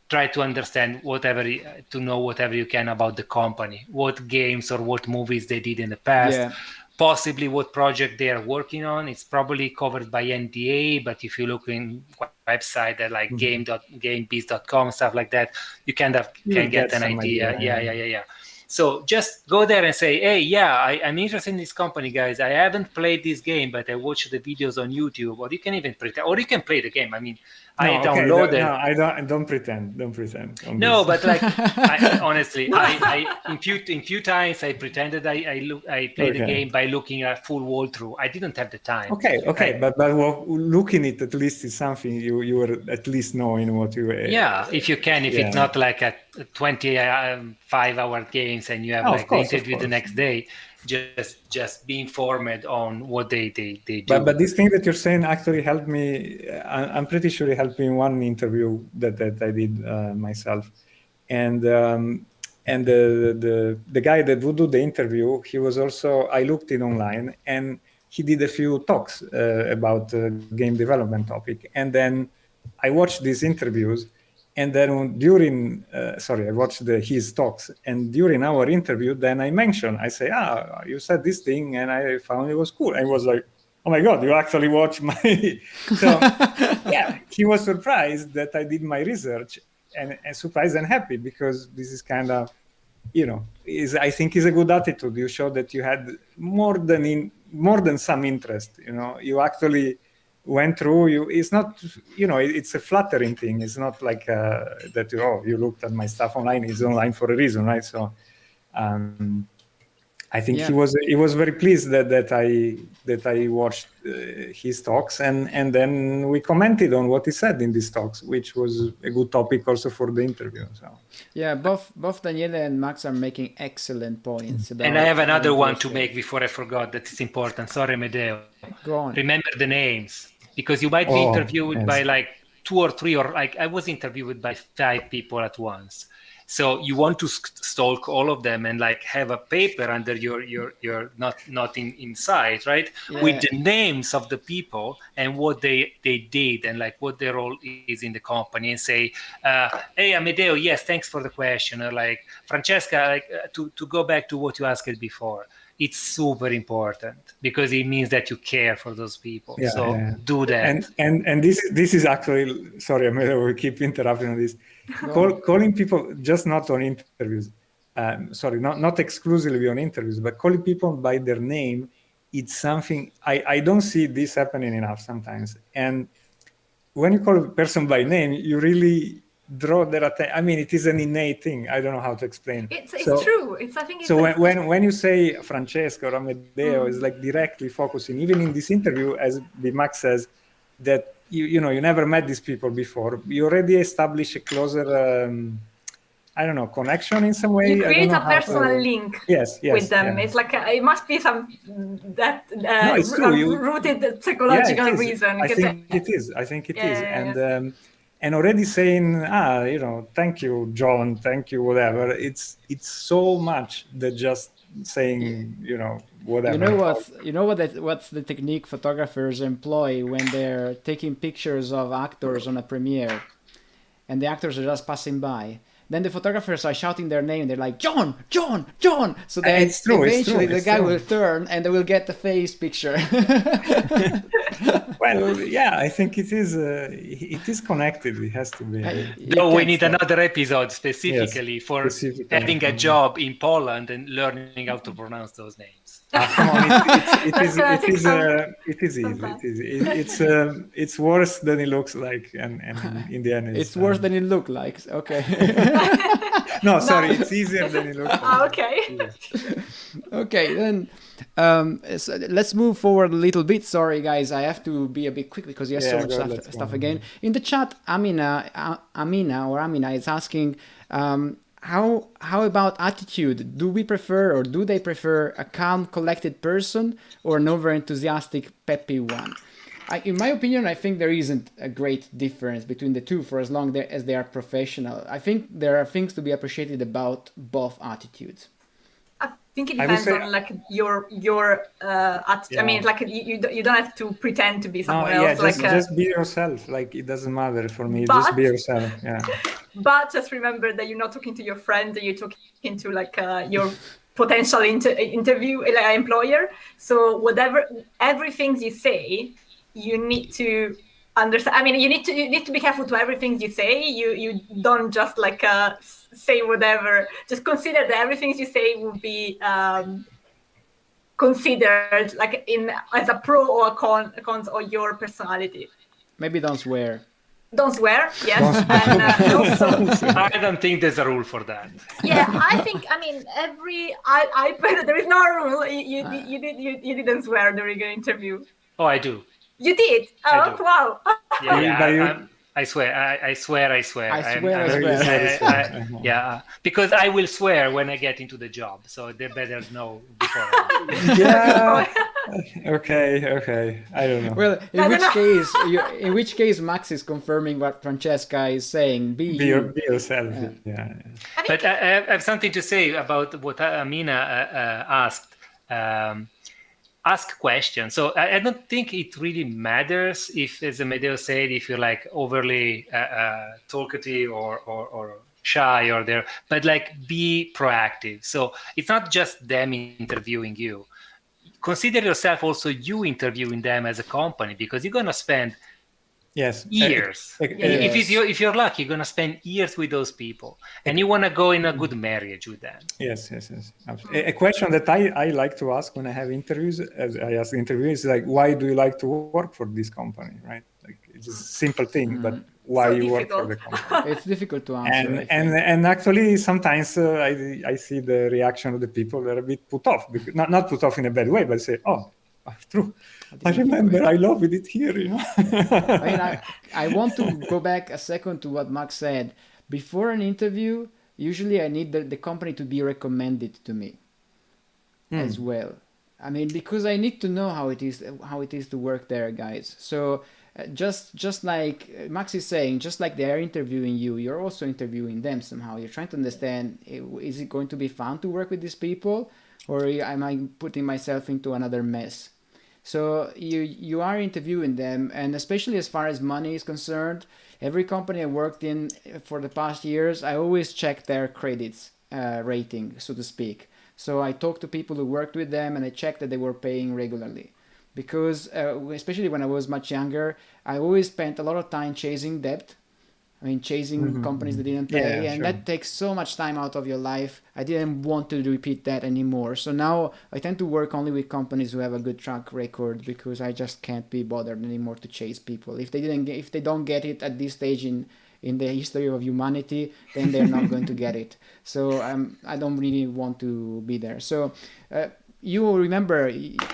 try to understand whatever you can about the company, what games or what movies they did in the past, possibly what project they are working on. It's probably covered by NDA, but if you look in website like gamebeast.com, stuff like that, you can get an idea. Yeah. So just go there and say, hey, yeah, I'm interested in this company, guys. I haven't played this game, but I watched the videos on YouTube. Or you can even pretend, or you can play the game. I mean, I downloaded. No, I don't pretend. Don't pretend. No, but like, honestly, in few times I pretended I played the game by looking at full walkthrough. I didn't have the time. Okay, but looking it at least is something you were at least knowing what you. Yeah, if you can, if it's not like a 25-hour games and you have the interview the next day, just be informed on what they do. But this thing that you're saying actually helped me. I'm pretty sure it helped me in one interview that I did myself, and the guy that would do the interview, he was also, I looked it online, and he did a few talks about game development topic, and then I watched these interviews. And then I watched his talks, and during our interview, then I say, you said this thing, and I found it was cool. And he was like, oh my God, you actually watched my... So yeah, he was surprised that I did my research, and surprised and happy, because this is kind of, I think is a good attitude. You show that you had more than some interest, you actually went through. It's not, it's a flattering thing. It's not like that you looked at my stuff online. It's online for a reason, right? So I think he was very pleased that I watched his talks, and then we commented on what he said in these talks, which was a good topic also for the interview. So yeah, both Daniele and Max are making excellent points. And I have another one to make before I forgot that it's important. Sorry, Medeo. Go on. Remember the names, because you might be interviewed by like 2 or 3, or like I was interviewed by 5 people at once. So you want to stalk all of them and like have a paper under your not inside, right? Yeah. With the names of the people and what they did and like what their role is in the company, and say, hey, Amedeo, yes, thanks for the question. Or like, Francesca, like to go back to what you asked before. It's super important because it means that you care for those people. Do that. And this is actually, sorry, we keep interrupting on this. Calling people, just not on interviews, not exclusively on interviews, but calling people by their name, it's something I don't see this happening enough sometimes. And when you call a person by name, you really draw their attention. I mean, it is an innate thing. I don't know how to explain. It's true. I think. So when you say Francesca or Amedeo, is like directly focusing. Even in this interview, as Max says, that you never met these people before. You already establish a closer, connection in some way. You create a personal link. With them. Yeah. It's like it must be some rooted psychological reason. I think it is. And already saying, thank you, John, thank you, whatever. It's so much that just saying, whatever. What's the technique photographers employ when they're taking pictures of actors on a premiere, and the actors are just passing by? Then the photographers are shouting their name. They're like, John, John, John. So then eventually the guy will turn and they will get the face picture. Well, yeah, I think it is connected. It has to be. We need another episode specifically for having a job in Poland and learning how to pronounce those names. Come on, it is easy. It's worse than it looks like, and in the end, it's worse than it looks like. Okay. No, sorry, it's easier than it looks like. Okay. Okay, then so let's move forward a little bit. Sorry, guys, I have to be a bit quick because there's so much stuff again. In the chat, Amina is asking, how about attitude? Do we prefer, or do they prefer, a calm, collected person or an over-enthusiastic, peppy one? In my opinion, I think there isn't a great difference between the two, for as long as they are professional. I think there are things to be appreciated about both attitudes. I think it depends on like your attitude. I mean, like you don't have to pretend to be someone else. Just be yourself. Like, it doesn't matter for me. Just be yourself. Yeah. But just remember that you're not talking to your friend. You're talking to like your potential interview employer. So everything you say, you need to understand. I mean, you need to be careful to everything you say. You don't just like say whatever. Just consider that everything you say will be considered like as a pro or a cons of your personality. Maybe don't swear. Don't swear, yes. And also, I don't think there's a rule for that. Yeah, I think. I mean, I there is no rule. You didn't swear during your interview. Oh, I do. You did. Oh, do. wow. I swear. I swear. I swear. Yeah, because I will swear when I get into the job, so they better know before. Yeah. Okay. I don't know. Well, in which case, Max is confirming what Francesca is saying. Be yourself. Yeah. But I have something to say about what Amina asked. Ask questions. So I don't think it really matters if, as Amedeo said, if you're like overly talkative or shy or there, but like be proactive. So it's not just them interviewing you. Consider yourself also you interviewing them as a company, because you're going to spend years. If you're lucky, you're going to spend years with those people, and you want to go in a good marriage with them. Yes. Absolutely. A question that I like to ask when I have interviews, as I ask the interviewer, is like, why do you like to work for this company, right? Like, it's a simple thing, but why So you difficult. work for the company? It's difficult to answer. And actually, sometimes I see the reaction of the people. They're a bit put off, because, not put off in a bad way, but say, "Oh, true. I remember. I loved it here." You know. I mean, I want to go back a second to what Max said. Before an interview, usually I need the company to be recommended to me as well. I mean, because I need to know how it is to work there, guys. So just like Max is saying, just like they are interviewing you, you're also interviewing them somehow. You're trying to understand, is it going to be fun to work with these people, or am I putting myself into another mess? So you are interviewing them, and especially as far as money is concerned, every company I worked in for the past years, I always check their credits rating, so to speak. So I talked to people who worked with them, and I checked that they were paying regularly. Because especially when I was much younger, I always spent a lot of time chasing debt. I mean, chasing companies that didn't pay, and that takes so much time out of your life. I didn't want to repeat that anymore. So now I tend to work only with companies who have a good track record, because I just can't be bothered anymore to chase people. If they don't get it at this stage in the history of humanity, then they're not going to get it. So I don't really want to be there. So you will remember,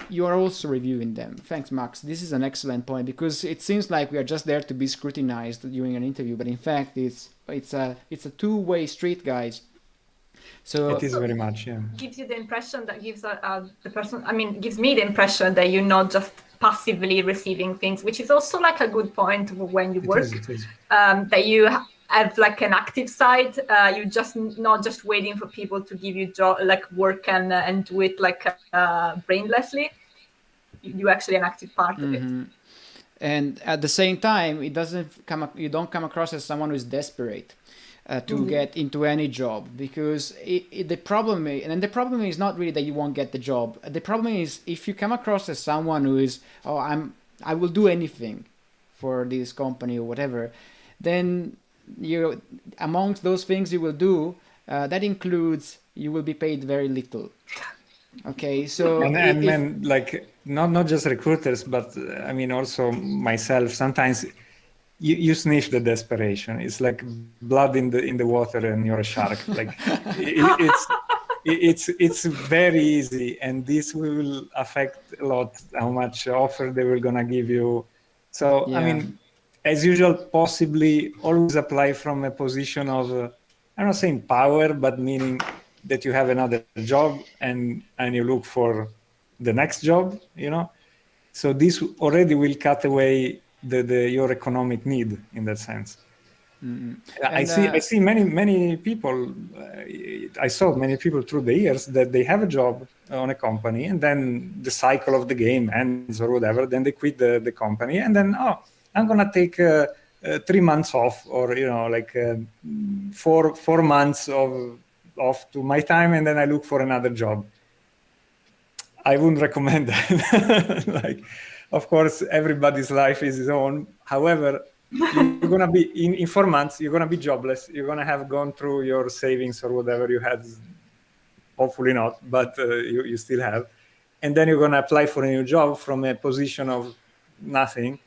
you are also reviewing them. Thanks, Max. This is an excellent point, because it seems like we are just there to be scrutinized during an interview, but in fact it's a two-way street, guys. So it is very much, yeah. Gives you the impression that gives the person. I mean, gives me the impression that you're not just passively receiving things, which is also like a good point when you work. It is. That you have like an active side. You're just not just waiting for people to give you work and do it like brainlessly. You're actually an active part of it. And at the same time, you don't come across as someone who is desperate to get into any job, because the problem is not really that you won't get the job. The problem is if you come across as someone who is, I will do anything for this company or whatever, then you, amongst those things you will do, that includes you will be paid very little. Okay, so and like not just recruiters, but I mean also myself. Sometimes you sniff the desperation. It's like blood in the water, and you're a shark. Like it's very easy, and this will affect a lot how much offer they were gonna give you. So I mean, as usual, possibly always apply from a position of I'm not saying power, but meaning that you have another job and you look for the next job, you know. So this already will cut away your economic need in that sense. I see many people. I saw many people through the years that they have a job on a company, and then the cycle of the game ends or whatever. Then they quit the company, and then I'm gonna take 3 months off, or like 4 months off to my time, and then I look for another job. I wouldn't recommend that. Like, of course, everybody's life is his own. However, you're going to be in 4 months, you're going to be jobless. You're going to have gone through your savings or whatever you had. Hopefully not, but you still have. And then you're going to apply for a new job from a position of nothing.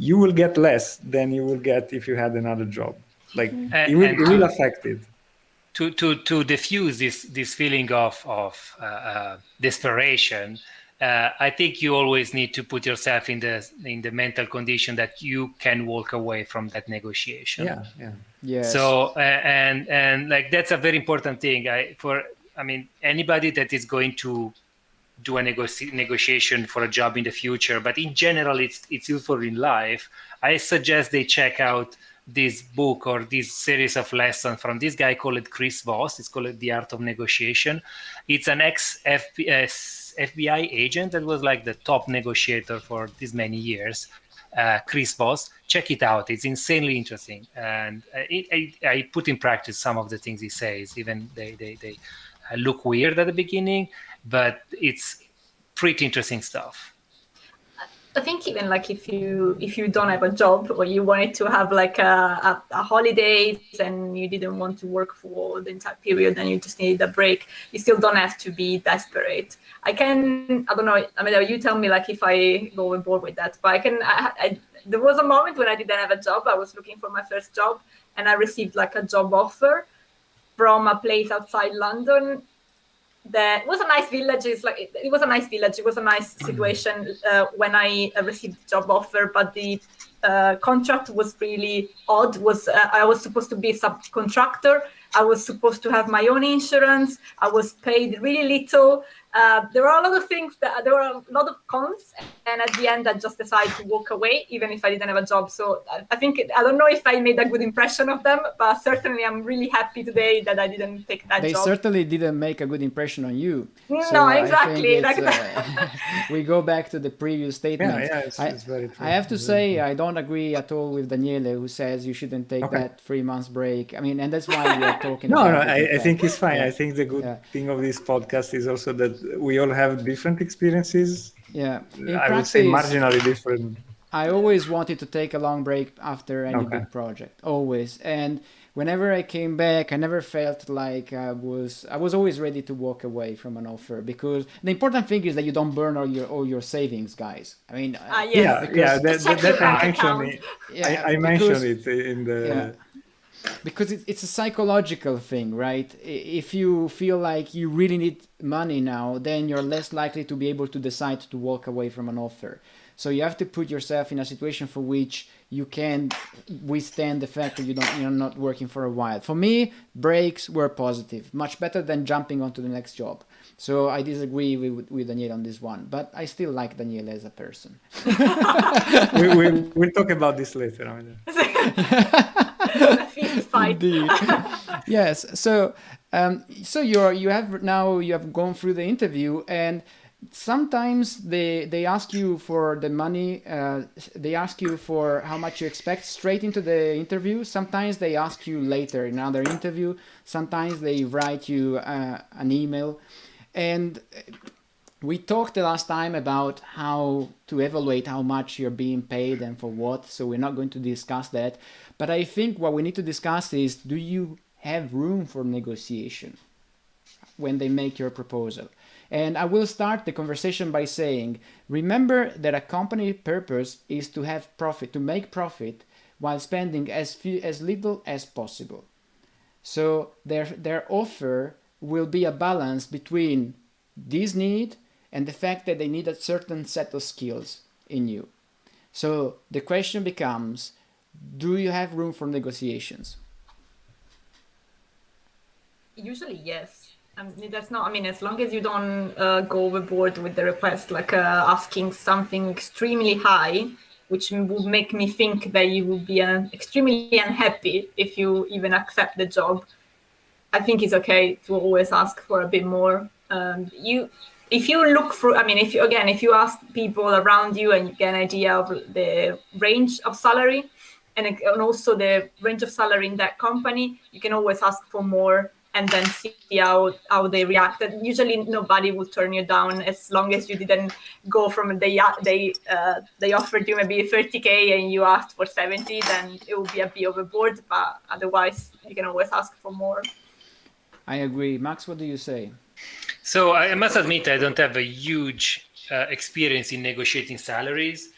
You will get less than you will get if you had another job. Like, it will affect it. To diffuse this feeling of desperation, I think you always need to put yourself in the mental condition that you can walk away from that negotiation. Yeah. Yes. So and like that's a very important thing. Anybody that is going to do a negotiation for a job in the future, but in general it's useful in life, I suggest they check out this book or this series of lessons from this guy called Chris Voss. It's called The Art of Negotiation. It's an ex-FBI agent that was like the top negotiator for this many years. Chris Voss, check it out. It's insanely interesting, and I put in practice some of the things he says. Even they look weird at the beginning, but it's pretty interesting stuff. I think even like if you don't have a job or you wanted to have like a holidays and you didn't want to work for the entire period and you just needed a break, you still don't have to be desperate. I don't know. I mean, you tell me like if I go on board with that, but there was a moment when I didn't have a job. I was looking for my first job and I received like a job offer from a place outside London. That was a nice village. It was a nice village. It was a nice situation when I received the job offer, but the contract was really odd. I was supposed to be a subcontractor. I was supposed to have my own insurance. I was paid really little. There were a lot of things there were a lot of cons, and at the end I just decided to walk away, even if I didn't have a job. So I don't know if I made a good impression of them, but certainly I'm really happy today that I didn't take that job. They certainly didn't make a good impression on you. No, exactly. We go back to the previous statement. Yeah, it's very true. I have to say I don't agree at all with Daniele, who says you shouldn't take that 3 months break. I mean, and that's why we are talking. No, I think it's fine. Yeah. I think the good thing of this podcast is also that we all have different experiences. Yeah, I would say marginally different. I always wanted to take a long break after any big project, always. And whenever I came back, I never felt like I was always ready to walk away from an offer, because the important thing is that you don't burn all your savings, guys. I mean, that I mentioned it in the. Yeah. Because it's a psychological thing, right? If you feel like you really need money now, then you're less likely to be able to decide to walk away from an offer. So you have to put yourself in a situation for which you can withstand the fact that you're not working for a while. For me, breaks were positive, much better than jumping onto the next job. So I disagree with Daniele on this one, but I still like Daniele as a person. We'll talk about this later. A fist fight. Yes. So you have gone through the interview, and sometimes they ask you for the money. They ask you for how much you expect straight into the interview. Sometimes they ask you later in another interview. Sometimes they write you an email. And we talked the last time about how to evaluate how much you're being paid and for what, so we're not going to discuss that. But I think what we need to discuss is, do you have room for negotiation when they make your proposal? And I will start the conversation by saying, remember that a company purpose is to have profit, to make profit while spending as little as possible. So their offer will be a balance between this need and the fact that they need a certain set of skills in you. So the question becomes, do you have room for negotiations? Usually, yes. That's not. I mean, as long as you don't go overboard with the request, like asking something extremely high, which would make me think that you would be extremely unhappy if you even accept the job. I think it's okay to always ask for a bit more. If you look through, I mean, if you ask people around you and you get an idea of the range of salary and also the range of salary in that company, you can always ask for more. and then see how they react. And usually nobody will turn you down as long as you didn't go from they offered you maybe 30K and you asked for 70, then it will be a bit overboard, but otherwise you can always ask for more. I agree. Max, what do you say? So I must admit I don't have a huge experience in negotiating salaries,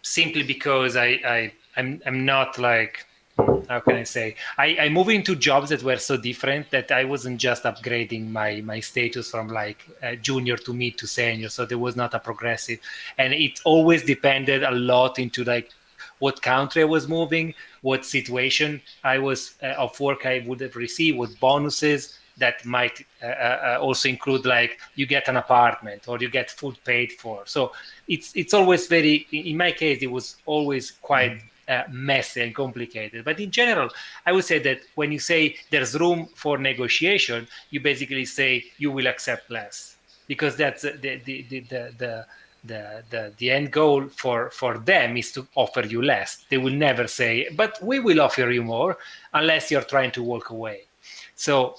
simply because I'm not like, how can I say, I moved into jobs that were so different that I wasn't just upgrading my status from like junior to mid to senior, so there was not a progressive, and it always depended a lot into like what country I was moving, what situation I was of work I would have received, what bonuses that might also include like you get an apartment or you get food paid for. So it's always very, in my case, it was always quite messy and complicated. But in general, I would say that when you say there's room for negotiation, you basically say you will accept less, because that's the end goal for them is to offer you less. They will never say, but we will offer you more, unless you're trying to walk away. So,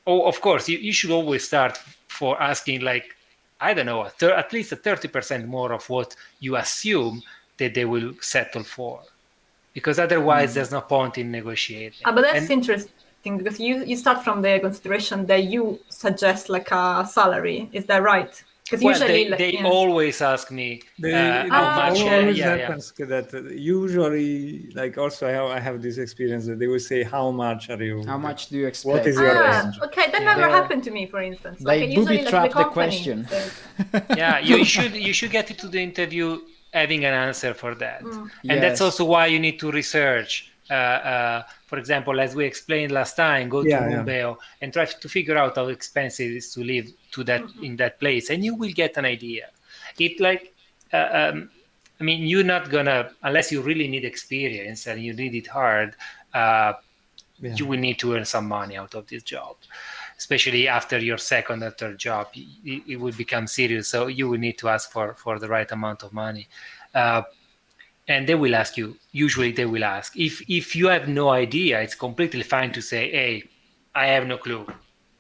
of course, you should always start for asking like, I don't know, at least a 30% more of what you assume that they will settle for, because otherwise there's no point in negotiating. But that's interesting, because you start from the consideration that you suggest like a salary. Is that right? Because usually they always ask me how much. Always happens that usually, like, also I have this experience that they will say, how much do you expect? What is your range? Okay, that never happened to me, for instance. They booby trap the question. Yeah, you should get into the interview having an answer for that. And that's also why you need to research. For example, as we explained last time, go to Rumbeo and try to figure out how expensive it is to live in that place, and you will get an idea. It like, I mean, you're not gonna, unless you really need experience and you need it hard, you will need to earn some money out of this job. Especially after your second or third job, it will become serious. So you will need to ask for the right amount of money. And they will ask you, usually they will ask, if you have no idea, it's completely fine to say, hey, I have no clue.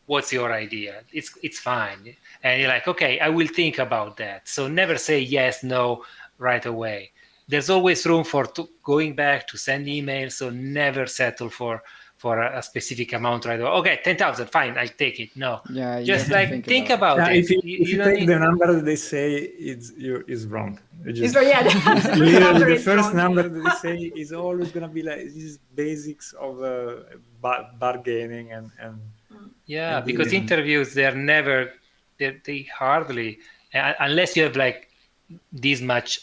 What's your idea? It's fine. And you're like, okay, I will think about that. So never say yes, no, right away. There's always room for going back to send emails. So never settle for a specific amount right away. Okay, 10,000, fine, I'll take it. No, just like think about it. If you take the number that they say is wrong. The first number that they say is always going to be like these basics of bargaining and because interviews, they hardly, unless you have like this much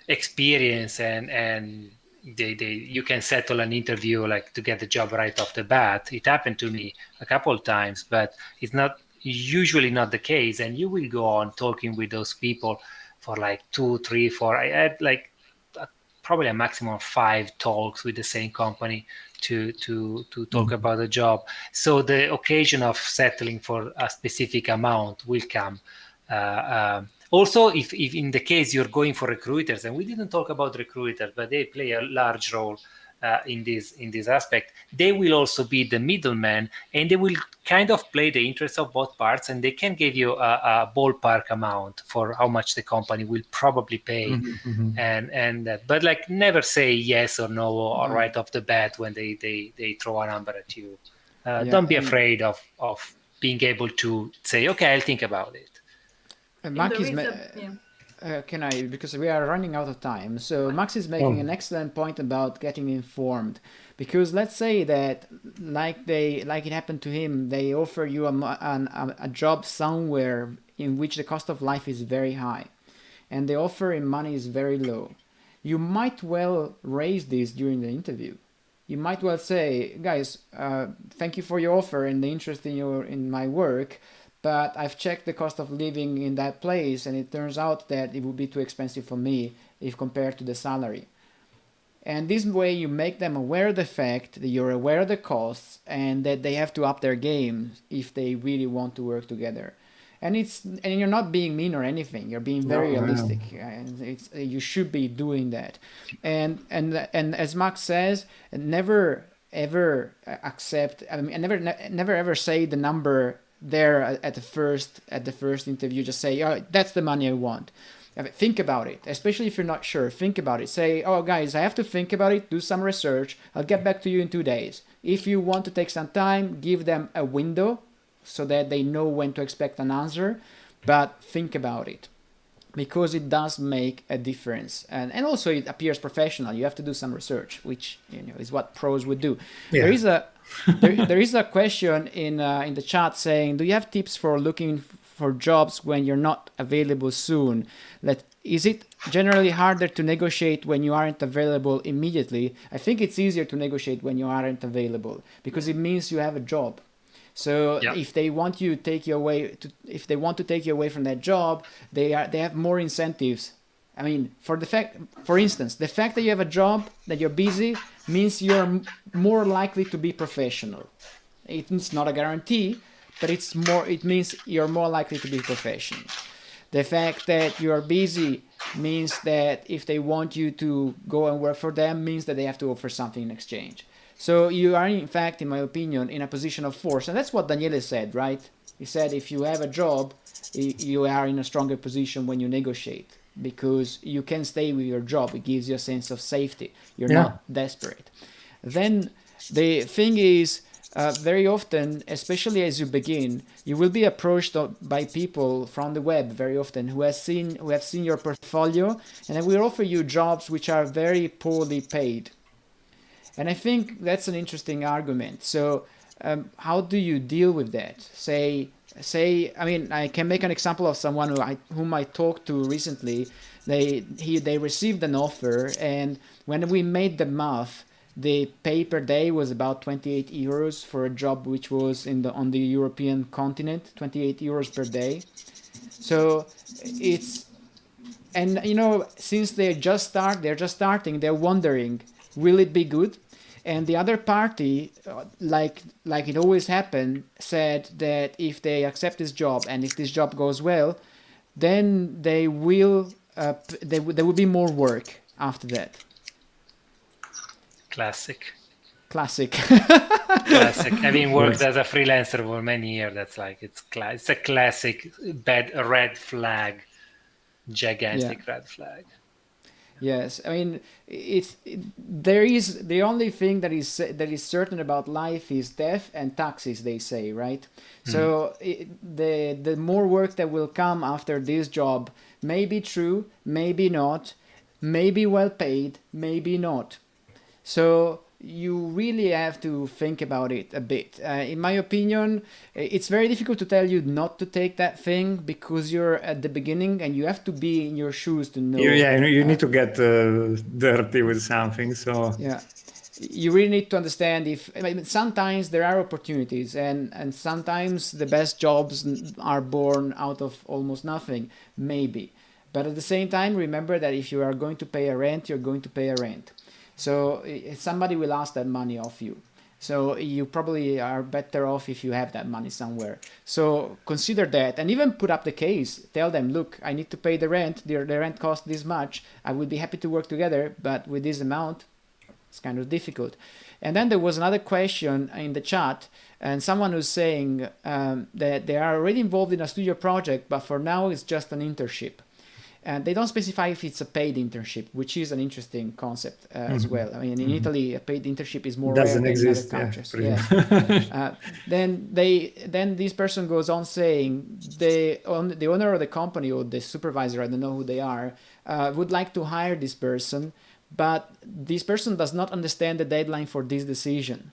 experience and you can settle an interview like to get the job right off the bat. It happened to me a couple of times, but it's usually not the case. And you will go on talking with those people for like 2, 3, 4. I had like probably a maximum of 5 talks with the same company to talk about the job. So the occasion of settling for a specific amount will come. Also, if in the case you're going for recruiters, and we didn't talk about recruiters, but they play a large role in this aspect, they will also be the middleman, and they will kind of play the interests of both parts, and they can give you a ballpark amount for how much the company will probably pay, but like never say yes or no or right off the bat when they throw a number at you. Don't be afraid of being able to say, okay, I'll think about it. Max can I, because we are running out of time, so Max is making an excellent point about getting informed, because let's say that like it happened to him, they offer you a job somewhere in which the cost of life is very high and the offer in money is very low. You might well raise this during the interview. You might well say, guys, thank you for your offer and the interest in my work, but I've checked the cost of living in that place and it turns out that it would be too expensive for me if compared to the salary. And this way you make them aware of the fact that you're aware of the costs and that they have to up their game if they really want to work together. And you're not being mean or anything. You're being very realistic. And you should be doing that. And as Max says, never ever accept. I mean, never ever say the number there at the first interview. Just say, oh, that's the money I want. Think about it, especially if you're not sure. Think about it. Say, oh, guys, I have to think about it, do some research. I'll get back to you in 2 days. If you want to take some time, give them a window so that they know when to expect an answer, but think about it, because it does make a difference. And also it appears professional. You have to do some research, which is what pros would do. Yeah. There is a question in the chat saying, do you have tips for looking for jobs when you're not available soon? Is it generally harder to negotiate when you aren't available immediately? I think it's easier to negotiate when you aren't available, because it means you have a job. So if they want to take you away from that job, they have more incentives. I mean, for instance, the fact that you have a job, that you're busy, means you're more likely to be professional. It's not a guarantee, but it means you're more likely to be professional. The fact that you are busy means that if they want you to go and work for them, means that they have to offer something in exchange. So you are, in fact, in my opinion, in a position of force. And that's what Daniele said, right? He said if you have a job, you are in a stronger position when you negotiate, because you can stay with your job. It gives you a sense of safety. You're not desperate. Then the thing is, very often, especially as you begin, you will be approached by people from the web very often who have seen your portfolio, and they will offer you jobs which are very poorly paid. And I think that's an interesting argument. So how do you deal with that? Say, I mean, I can make an example of someone whom I talked to recently. They received an offer, and when we made the math, the pay per day was about 28 euros for a job which was on the European continent, 28 euros per day. So since they're just starting, they're wondering, will it be good? And the other party, like it always happened, said that if they accept this job and if this job goes well, then there will be more work after that. Classic. Having worked as a freelancer for many years, that's like it's a classic red flag, gigantic red flag. Yes, I mean there is the only thing that is certain about life is death and taxes, they say, right? So the more work that will come after this job may be true, maybe not, maybe well paid, maybe not. So you really have to think about it a bit. In my opinion, it's very difficult to tell you not to take that thing, because you're at the beginning and you have to be in your shoes to know. You need to get dirty with something. So you really need to understand sometimes there are opportunities, and sometimes the best jobs are born out of almost nothing, maybe. But at the same time, remember that if you are going to pay a rent, you're going to pay a rent. So somebody will ask that money off you. So you probably are better off if you have that money somewhere. So consider that, and even put up the case. Tell them, look, I need to pay the rent. The rent costs this much. I would be happy to work together, but with this amount, it's kind of difficult. And then there was another question in the chat, and someone was saying that they are already involved in a studio project, but for now it's just an internship. And they don't specify if it's a paid internship, which is an interesting concept as well. I mean, in Italy, a paid internship is more rare than in other countries. Then this person goes on saying the owner of the company or the supervisor, I don't know who they are, would like to hire this person, but this person does not understand the deadline for this decision.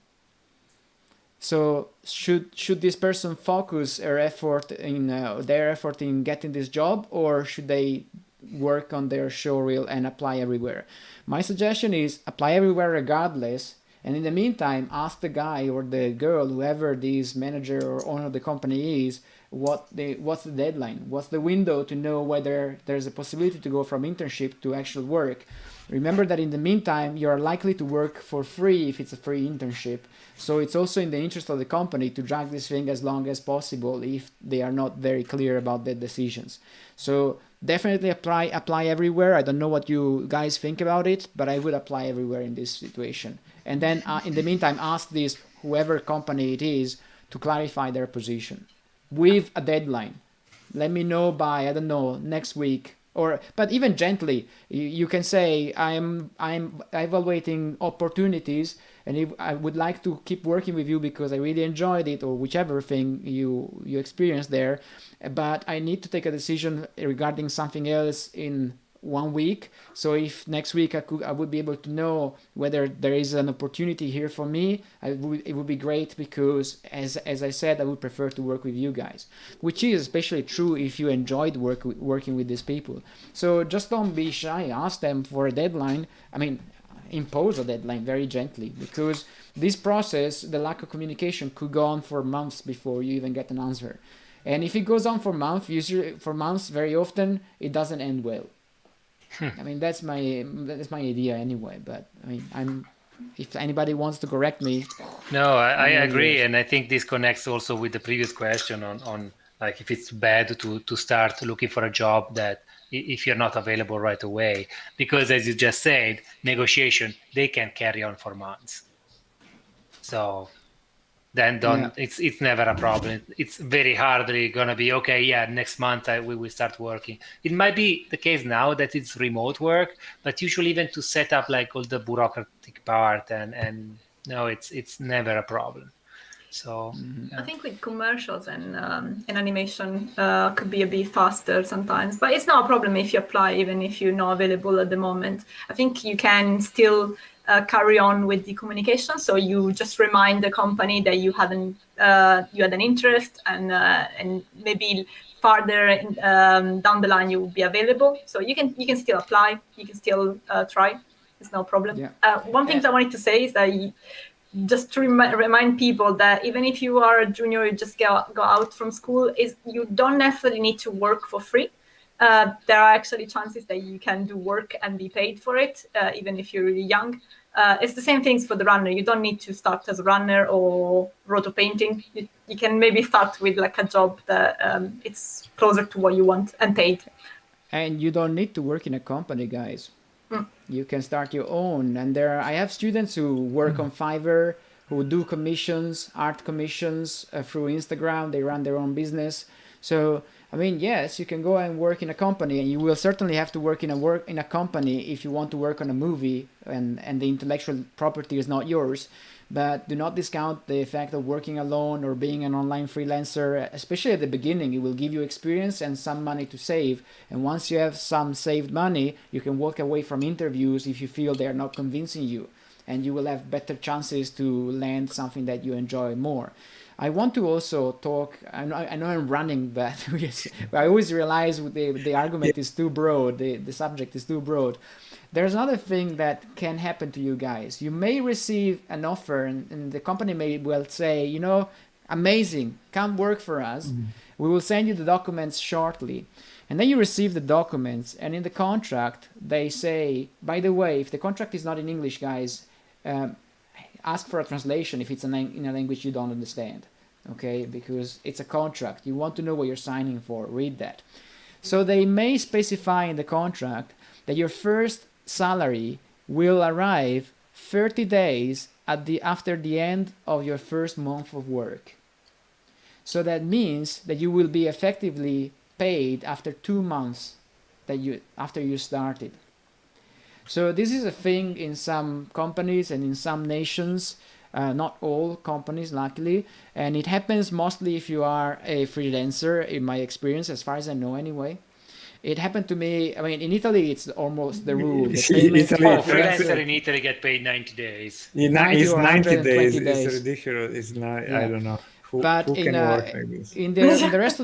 So should this person focus their effort in getting this job, or should they work on their showreel and apply everywhere? My suggestion is apply everywhere regardless, and in the meantime ask the guy or the girl, whoever this manager or owner of the company is, what's the deadline, what's the window to know whether there's a possibility to go from internship to actual work. Remember that in the meantime, you are likely to work for free if it's a free internship. So it's also in the interest of the company to drag this thing as long as possible if they are not very clear about their decisions. So definitely apply everywhere. I don't know what you guys think about it, but I would apply everywhere in this situation. And then in the meantime, ask this whoever company it is to clarify their position with a deadline. Let me know by, I don't know, next week. But even gently, you can say, I'm evaluating opportunities, and if I would like to keep working with you because I really enjoyed it, or whichever thing you experienced there, but I need to take a decision regarding something else in 1 week. So if next week I would be able to know whether there is an opportunity here for me, it would be great, because as I said, I would prefer to work with you guys, which is especially true if you enjoyed working with these people. So just don't be shy, ask them for a deadline. I mean, impose a deadline very gently, because this process, the lack of communication, could go on for months before you even get an answer. And if it goes on for months, very often it doesn't end well. I mean, that's my idea anyway. But I mean, if anybody wants to correct me. No, I agree, and I think this connects also with the previous question on like if it's bad to start looking for a job that if you're not available right away, because as you just said, negotiation, they can carry on for months. So then it's never a problem. It's very hardly gonna be okay. Yeah, next month we will start working. It might be the case now that it's remote work, but usually even to set up like all the bureaucratic part and no, it's never a problem. So I think with commercials and animation could be a bit faster sometimes, but it's not a problem if you apply, even if you're not available at the moment. I think you can still carry on with the communication. So you just remind the company that you had an interest, and maybe farther down the line you will be available. So you can still apply. You can still try. It's no problem. Yeah. One thing I wanted to say is that just to remind people that even if you are a junior, you just go out from school, is you don't necessarily need to work for free. There are actually chances that you can do work and be paid for it, even if you're really young. It's the same things for the runner. You don't need to start as a runner or roto painting. You can maybe start with like a job that it's closer to what you want and paid. And you don't need to work in a company, guys. You can start your own. And I have students who work on Fiverr, who do commissions, art commissions through Instagram. They run their own business. So, I mean, yes, you can go and work in a company, and you will certainly have to work in a company if you want to work on a movie and the intellectual property is not yours. But do not discount the fact of working alone or being an online freelancer, especially at the beginning. It will give you experience and some money to save. And once you have some saved money, you can walk away from interviews if you feel they are not convincing you. And you will have better chances to land something that you enjoy more. I want to also talk, I know I'm running, but I always realize the argument is too broad, the subject is too broad. There's another thing that can happen to you guys. You may receive an offer and the company may well say, amazing, come work for us. We will send you the documents shortly. And then you receive the documents, and in the contract, they say, by the way, if the contract is not in English, guys, ask for a translation if it's in a language you don't understand, okay? Because it's a contract. You want to know what you're signing for. Read that. So they may specify in the contract that your first salary will arrive 30 days after the end of your first month of work. So that means that you will be effectively paid after 2 months after you started. So this is a thing in some companies and in some nations, not all companies, luckily, and it happens mostly if you are a freelancer, in my experience, as far as I know anyway. It happened to me, I mean, in Italy, it's almost the rule. Freelancer in Italy get paid 90 days. It's 90 days. It's ridiculous. It's not, I don't know. But who can work like this? in the rest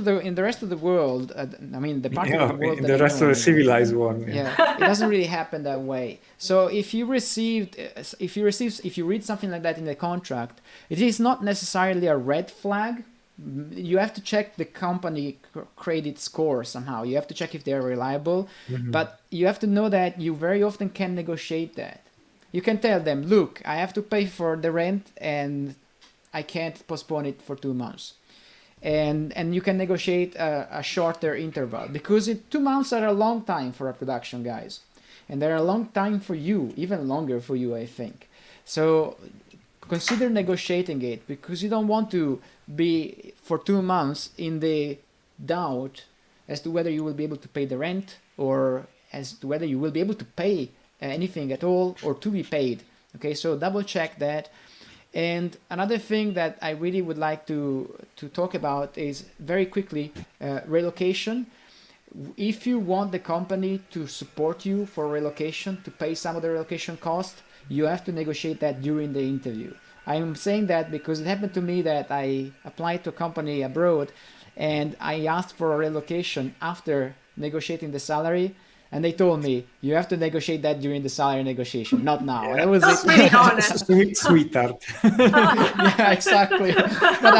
of the world, I mean, the part of the world in the rest of the civilized world, it doesn't really happen that way. So if you read something like that in the contract, it is not necessarily a red flag, you have to check the company credit score somehow. You have to check if they're reliable, but you have to know that you very often can negotiate that. You can tell them, look, I have to pay for the rent and I can't postpone it for 2 months. And you can negotiate a shorter interval, because 2 months are a long time for a production, guys. And they're a long time for you, even longer for you, I think. So consider negotiating it, because you don't want to be for 2 months in the doubt as to whether you will be able to pay the rent, or as to whether you will be able to pay anything at all, or to be paid. Okay, so double check that. And another thing that I really would like to talk about is very quickly relocation. If you want the company to support you for relocation, to pay some of the relocation cost, you have to negotiate that during the interview. I'm saying that because it happened to me that I applied to a company abroad and I asked for a relocation after negotiating the salary. And they told me, you have to negotiate that during the salary negotiation, not now. Yeah. And that was That's it. really honest. Sweetheart. Yeah, exactly. But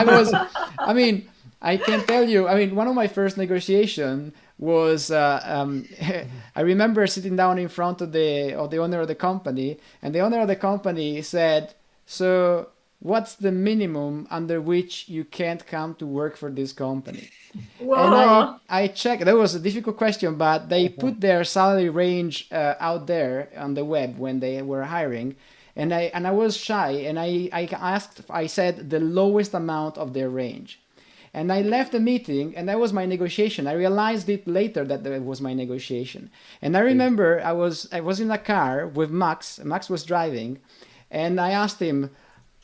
I can tell you, one of my first negotiation was, I remember sitting down in front of the owner of the company, and the owner of the company said, so what's the minimum under which you can't come to work for this company? Whoa. And I checked. That was a difficult question, but they put their salary range out there on the web when they were hiring, and I was shy, and I said the lowest amount of their range, and I left the meeting, and that was my negotiation. I realized it later that was my negotiation, and I remember I was in a car with Max. Max was driving, and I asked him,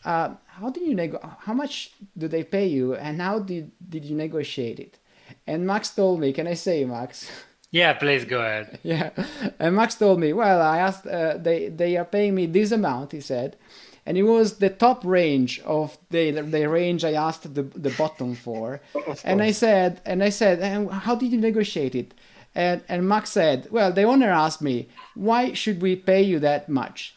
how much do they pay you, and how did you negotiate it? And Max told me, can I say, Max? Yeah, please go ahead. Yeah, and Max told me, well, I asked, they are paying me this amount, he said, and it was the top range of the range I asked the bottom for. And I said, and how did you negotiate it? And Max said, well, the owner asked me, why should we pay you that much?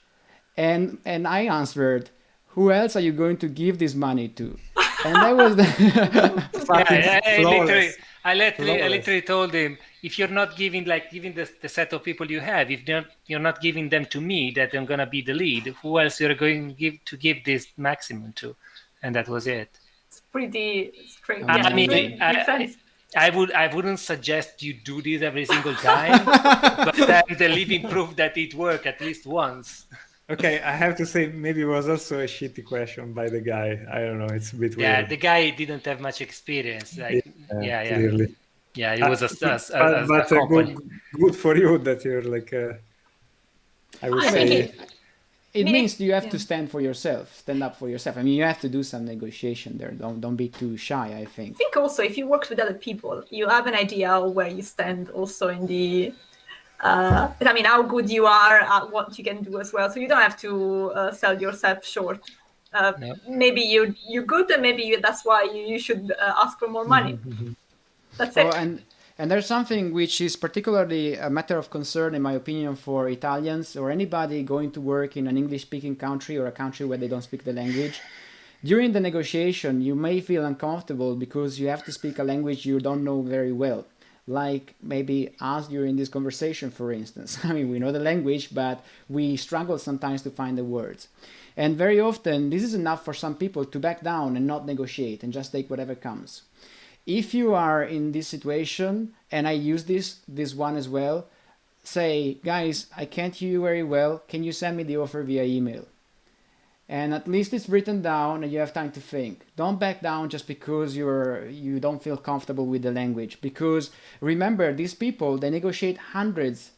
And I answered, who else are you going to give this money to? And that was I literally told him, if you're not giving the set of people you have, if you're not giving them to me, that I'm gonna be the lead, who else you're going to give this maximum to? And that was it. It's pretty straight. I wouldn't suggest you do this every single time, but I'm the living proof that it worked at least once. Okay, I have to say, maybe it was also a shitty question by the guy. I don't know, it's a bit weird. Yeah, the guy didn't have much experience. Clearly. Yeah, it was a company. Good for you that you're I would say. It means you have to stand up for yourself. You have to do some negotiation there. Don't be too shy, I think. I think also, if you work with other people, you have an idea of where you stand also in the how good you are at what you can do as well. So you don't have to sell yourself short. No. Maybe you're good, and maybe that's why you should ask for more money. That's it. And there's something which is particularly a matter of concern, in my opinion, for Italians or anybody going to work in an English-speaking country or a country where they don't speak the language. During the negotiation, you may feel uncomfortable because you have to speak a language you don't know very well. Like maybe us during this conversation, for instance. We know the language, but we struggle sometimes to find the words. And very often, this is enough for some people to back down and not negotiate and just take whatever comes. If you are in this situation, and I use this one as well, say, guys, I can't hear you very well. Can you send me the offer via email? And at least it's written down and you have time to think. Don't back down just because you don't feel comfortable with the language. Because remember, these people, they negotiate hundreds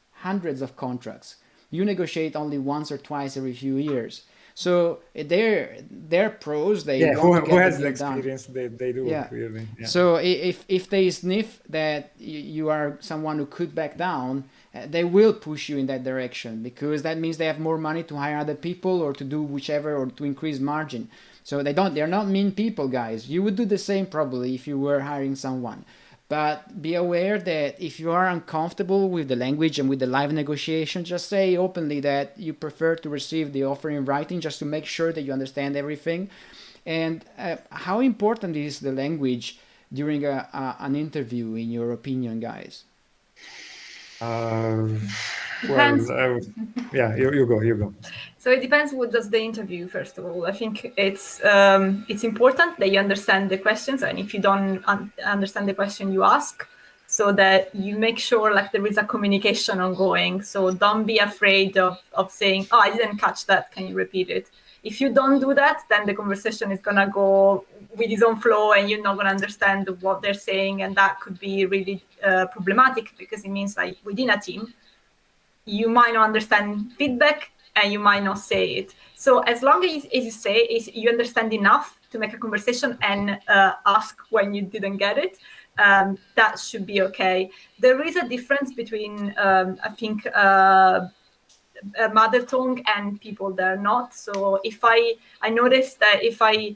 of contracts. You negotiate only once or twice every few years. So they're pros. Who has the experience? They do. Yeah. Clearly. Yeah. So if they sniff that you are someone who could back down, they will push you in that direction, because that means they have more money to hire other people or to do whichever, or to increase margin. So they're not mean people, guys. You would do the same probably if you were hiring someone. But be aware that if you are uncomfortable with the language and with the live negotiation, just say openly that you prefer to receive the offer in writing, just to make sure that you understand everything. And how important is the language during an interview, in your opinion, guys? Yeah, you go. So it depends what does the interview, first of all. I think it's important that you understand the questions, and if you don't understand the question, you ask, so that you make sure like there is a communication ongoing. So don't be afraid of saying, oh, I didn't catch that, can you repeat it? If you don't do that, then the conversation is gonna go with its own flow, and you're not gonna understand what they're saying, and that could be really problematic, because it means like within a team, you might not understand feedback and you might not say it. So as long as you say is you understand enough to make a conversation and ask when you didn't get it, that should be okay. There is a difference between, I think, mother tongue and people that are not. So if I noticed that if I,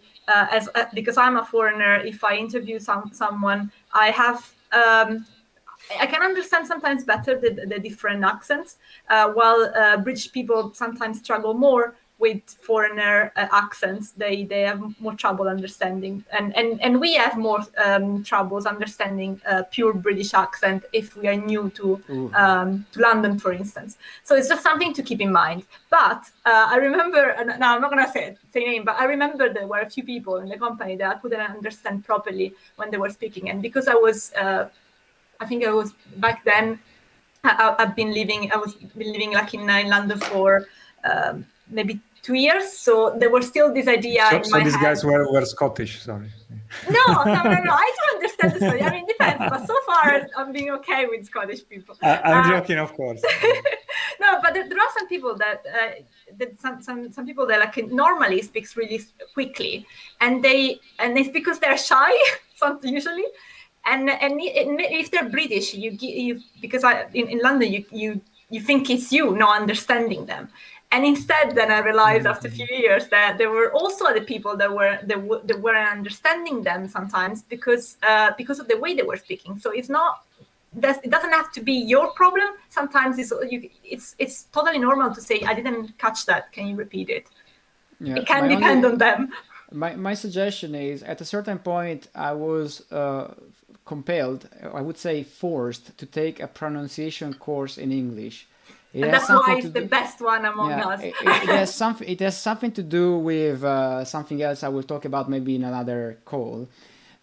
because I'm a foreigner, if I interview someone, I have, I can understand sometimes better the different accents, while British people sometimes struggle more with foreigner accents. They have more trouble understanding, and we have more troubles understanding pure British accent if we are new to London, for instance. So it's just something to keep in mind. But I remember, now I'm not going to say name, but I remember there were a few people in the company that I couldn't understand properly when they were speaking, and because I was I think I was back then. I've been living. I was living like in London for maybe 2 years. So there was still this idea in my these head. guys were Scottish. Sorry. No. I do understand the story. I mean, it depends. But so far, I'm being okay with Scottish people. I'm joking, of course. No, but there are some people that some people that like normally speaks really quickly, and it's because they're shy. Usually. And if they're British, you because in London you think it's you not understanding them, and instead then I realized after a few years that there were also other people that weren't understanding them sometimes because of the way they were speaking. So it's not it doesn't have to be your problem. Sometimes it's totally normal to say I didn't catch that. Can you repeat it? Yeah, it can depend on them. My suggestion is at a certain point I was compelled, I would say forced, to take a pronunciation course in English. And that's why it's the best one among us. It has something to do with something else I will talk about maybe in another call.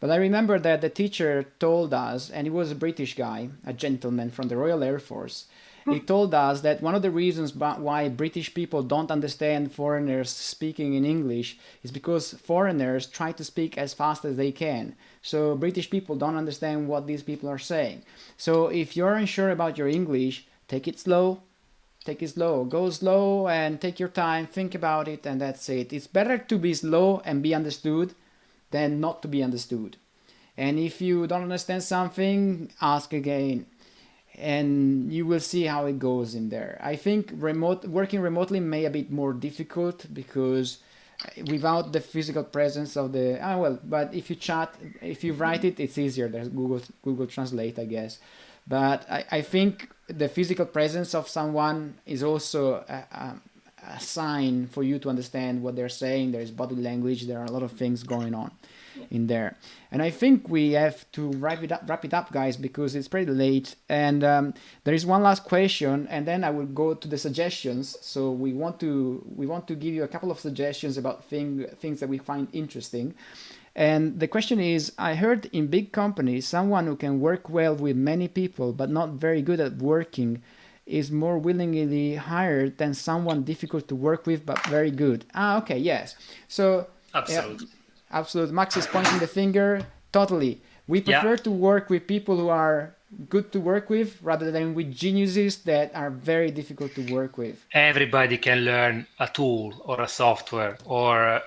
But I remember that the teacher told us, and he was a British guy, a gentleman from the Royal Air Force. He told us that one of the reasons why British people don't understand foreigners speaking in English is because foreigners try to speak as fast as they can. So British people don't understand what these people are saying. So if you're unsure about your English, take it slow. Go slow and take your time, think about it, and that's it. It's better to be slow and be understood than not to be understood. And if you don't understand something, ask again. And you will see how it goes in there. I think working remotely may be a bit more difficult because without the physical presence of but if you chat, if you write it, it's easier. There's Google Translate, I guess. But I think the physical presence of someone is also a sign for you to understand what they're saying. There's body language. There are a lot of things going on in there. And I think we have to wrap it up, guys, because it's pretty late. And there is one last question, and then I will go to the suggestions. So we want to give you a couple of suggestions about things that we find interesting. And the question is, I heard in big companies, someone who can work well with many people but not very good at working is more willingly hired than someone difficult to work with but very good. Okay, yes. So absolutely. Absolutely. Max is pointing the finger. Totally. We prefer to work with people who are good to work with rather than with geniuses that are very difficult to work with. Everybody can learn a tool or a software or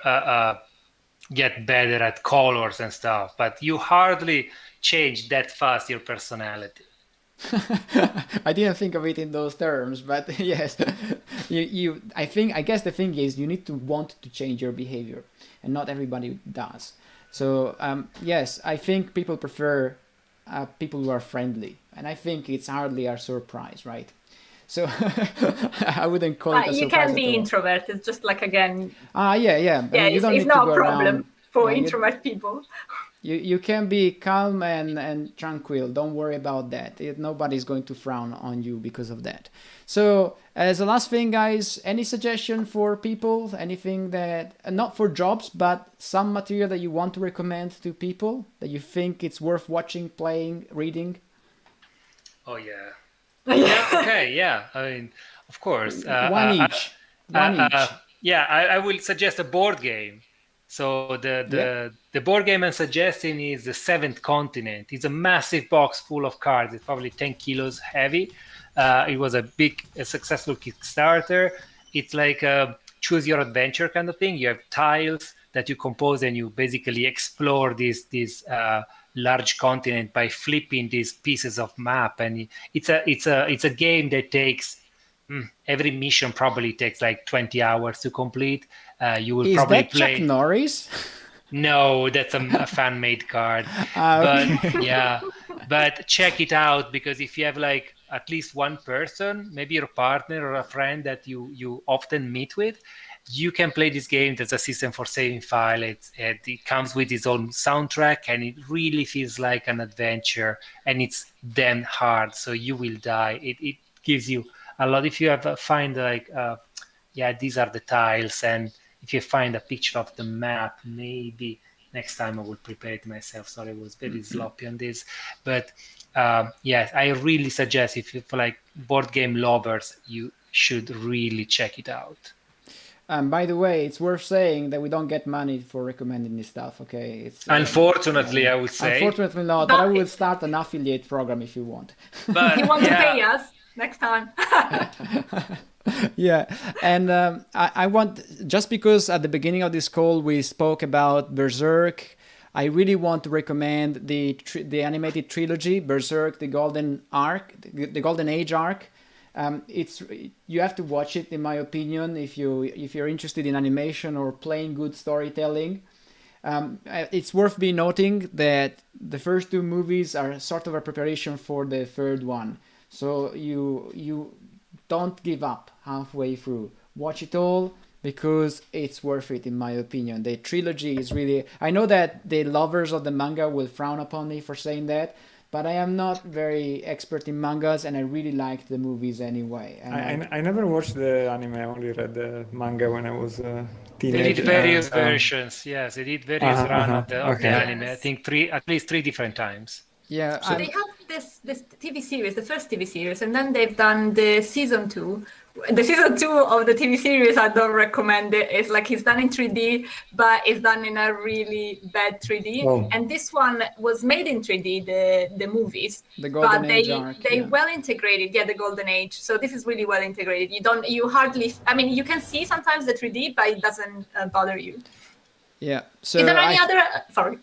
get better at colors and stuff, but you hardly change that fast your personality. I didn't think of it in those terms, but yes, I guess the thing is you need to want to change your behavior, and not everybody does. So yes, I think people prefer people who are friendly, and I think it's hardly a surprise, right? So I wouldn't call it a surprise. You can be introverted, just like again. Yeah. Yeah, you don't it's need to no go problem. around for introvert people. You can be calm and tranquil. Don't worry about that. Nobody's going to frown on you because of that. So as a last thing, guys, any suggestion for people? Anything that, not for jobs, but some material that you want to recommend to people that you think it's worth watching, playing, reading? Oh, yeah. Yeah, okay, yeah. I mean, of course. One each. Yeah, I will suggest a board game. So the board game I'm suggesting is The Seventh Continent. It's a massive box full of cards. It's probably 10 kilos heavy. It was a successful Kickstarter. It's like a choose your adventure kind of thing. You have tiles that you compose and you basically explore this large continent by flipping these pieces of map. And it's a game that takes every mission probably takes like 20 hours to complete. You will probably play. Is that Chuck Norris? No, that's a fan-made card. Okay. But yeah, but check it out, because if you have like at least one person, maybe your partner or a friend that you often meet with, you can play this game. There's a system for saving file. It comes with its own soundtrack, and it really feels like an adventure, and it's damn hard, so you will die. It gives you a lot. If you find like these are the tiles, and if you find a picture of the map, maybe next time I will prepare it myself. Sorry, I was very sloppy on this, but yes, I really suggest, if you for like board game lovers, you should really check it out. By the way, it's worth saying that we don't get money for recommending this stuff, okay? It's unfortunately, I would say. Unfortunately not, but I will start an affiliate program if you want. But you want to pay us next time. Yeah, and I want, just because at the beginning of this call we spoke about Berserk, I really want to recommend the animated trilogy, Berserk, the Golden Age arc. You have to watch it, in my opinion, if you're interested in animation or plain good storytelling. It's worth noting that the first two movies are sort of a preparation for the third one. So you don't give up halfway through. Watch it all, because it's worth it, in my opinion. The trilogy is really... I know that the lovers of the manga will frown upon me for saying that, but I am not very expert in mangas, and I really liked the movies anyway. I never watched the anime. I only read the manga when I was a teenager. They did various versions. Yes, they did various of the anime. I think at least three different times. Yeah. So they have this TV series, the first TV series, and then they've done the season 2. The season 2 of the TV series, I don't recommend it. It's like it's done in 3D, but it's done in a really bad 3D. Oh. And this one was made in 3D, the movies. The Golden Age arc, they well integrated, the Golden Age. So this is really well integrated. You hardly, I mean, you can see sometimes the 3D, but it doesn't bother you. Yeah. So is there any other? Sorry.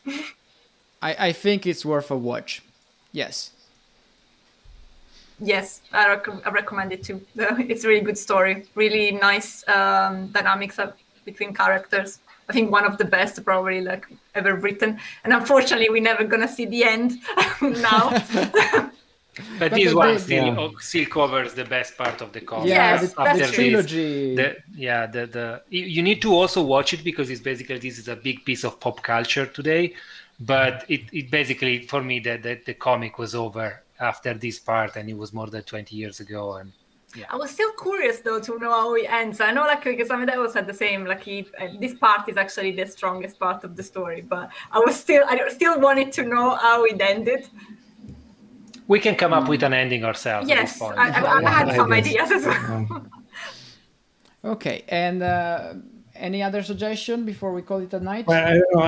I think it's worth a watch. Yes. Yes, I recommend it too. It's a really good story. Really nice dynamics between characters. I think one of the best probably like ever written. And unfortunately, we're never gonna see the end now. But this one still covers the best part of the comic. Yeah, yes, the trilogy. You need to also watch it, because it's basically, this is a big piece of pop culture today. But it basically, for me, the comic was over after this part, and it was more than 20 years ago. And yeah, I was still curious though to know how it ends. I know, like, because Amedeo said the same. Like, this part is actually the strongest part of the story, but I still wanted to know how it ended. We can come up with an ending ourselves. Yes, at this point. I had some ideas as well. Okay, and any other suggestion before we call it a night? Well, I don't know.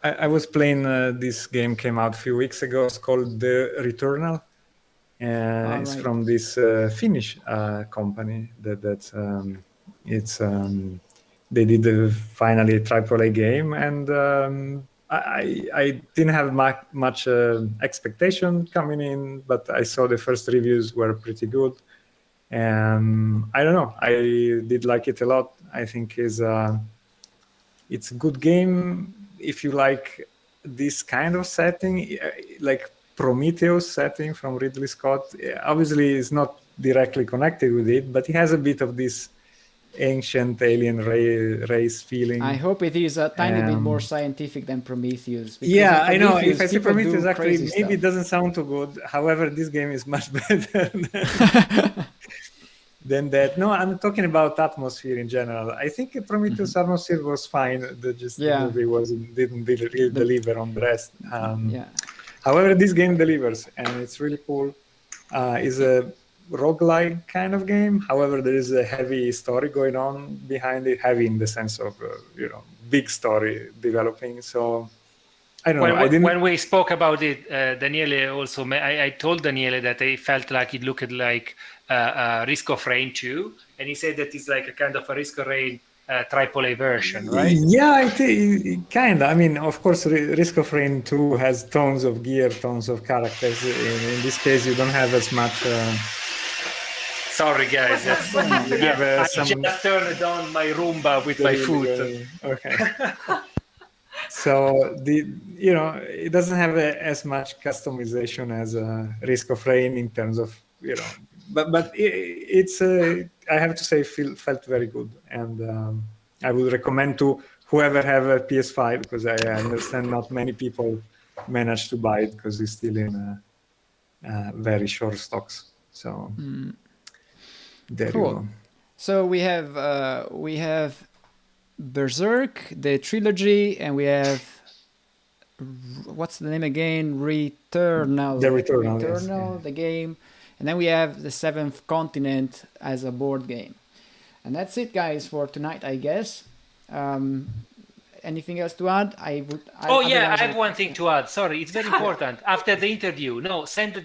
I was playing this game, came out a few weeks ago. It's called The Returnal. It's from this Finnish company they did finally a AAA game, and I didn't have much expectation coming in, but I saw the first reviews were pretty good. I don't know, I did like it a lot. I think it's a good game if you like this kind of setting, like Prometheus setting from Ridley Scott. Obviously, it's not directly connected with it, but it has a bit of this ancient alien race feeling. I hope it is a tiny bit more scientific than Prometheus. Yeah, I know. If I say people Prometheus, do actually, crazy maybe it stuff. doesn't sound too good. However, this game is much better than that. No, I'm talking about atmosphere in general. I think Prometheus atmosphere was fine. The movie didn't really deliver on the rest. However, this game delivers, and it's really cool. It's a roguelike kind of game. However, there is a heavy story going on behind it. Heavy in the sense of big story developing. So I don't know. When we spoke about it, Daniele also, I told Daniele that I felt like it looked like Risk of Rain 2, and he said that it's like a kind of a Risk of Rain AAA version, right? Yeah, kind of. I mean, of course, Risk of Rain 2 has tons of gear, tons of characters. In this case, you don't have as much. Sorry, guys. I just turned on my Roomba with my foot. Okay. So it doesn't have as much customization as Risk of Rain in terms of but it's I have to say felt very good, and I would recommend to whoever have a PS5, because I understand not many people manage to buy it because it's still in very short stocks. So there you go. So we have Berserk, the trilogy, and we have what's the name again? Returnal. The Returnal, yes, the game, and then we have the Seventh Continent as a board game, and that's it, guys, for tonight, I guess. Anything else to add? I have one thing to add. Sorry, it's very important. After the interview, send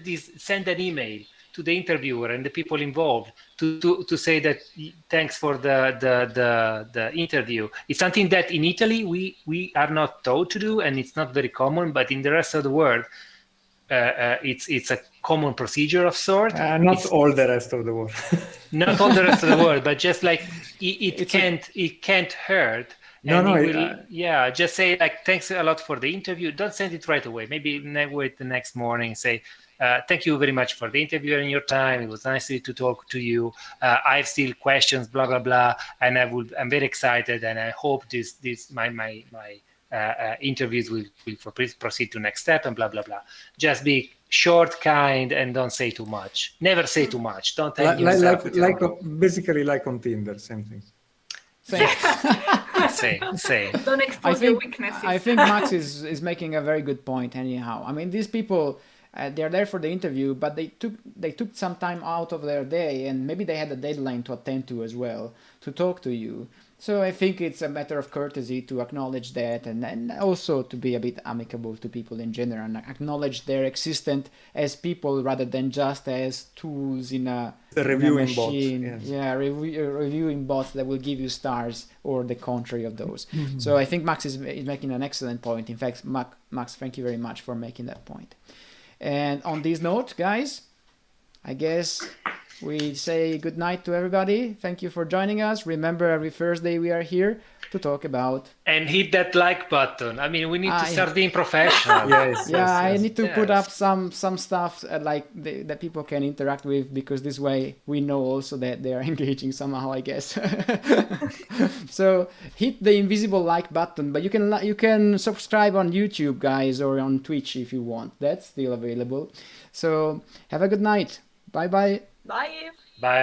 an email to the interviewer and the people involved to say that thanks for the interview. It's something that in Italy we are not taught to do, and it's not very common, but in the rest of the world it's a common procedure of sort. Not all the rest of the world. Not all the rest of the world, but just like it can't hurt. Just say like, thanks a lot for the interview. Don't send it right away. Maybe wait the next morning, say, thank you very much for the interview and your time. It was nice to talk to you. I have still questions, blah blah blah, and I'm very excited, and I hope my interviews will proceed to next step, and blah blah blah. Just be short, kind, and don't say too much. Never say too much. Don't tell yourself. Basically like on Tinder, same thing. Same. Don't expose your weaknesses. I think Max is making a very good point. Anyhow, I mean, these people, they're there for the interview, but they took some time out of their day, and maybe they had a deadline to attend to as well, to talk to you. So I think it's a matter of courtesy to acknowledge that, and also to be a bit amicable to people in general, and acknowledge their existence as people rather than just as tools in a reviewing machine. Bots. Yes. Yeah, reviewing bots that will give you stars or the contrary of those. So I think Max is making an excellent point. In fact, Max, thank you very much for making that point. And on this note, guys, I guess we say good night to everybody. Thank you for joining us. Remember, every Thursday we are here to talk about... And hit that like button. I mean, we need to start being professional. Yes. I need to put up some stuff that people can interact with, because this way we know also that they are engaging somehow, I guess. So hit the invisible like button, but you can subscribe on YouTube, guys, or on Twitch if you want. That's still available. So have a good night. Bye-bye. Bye.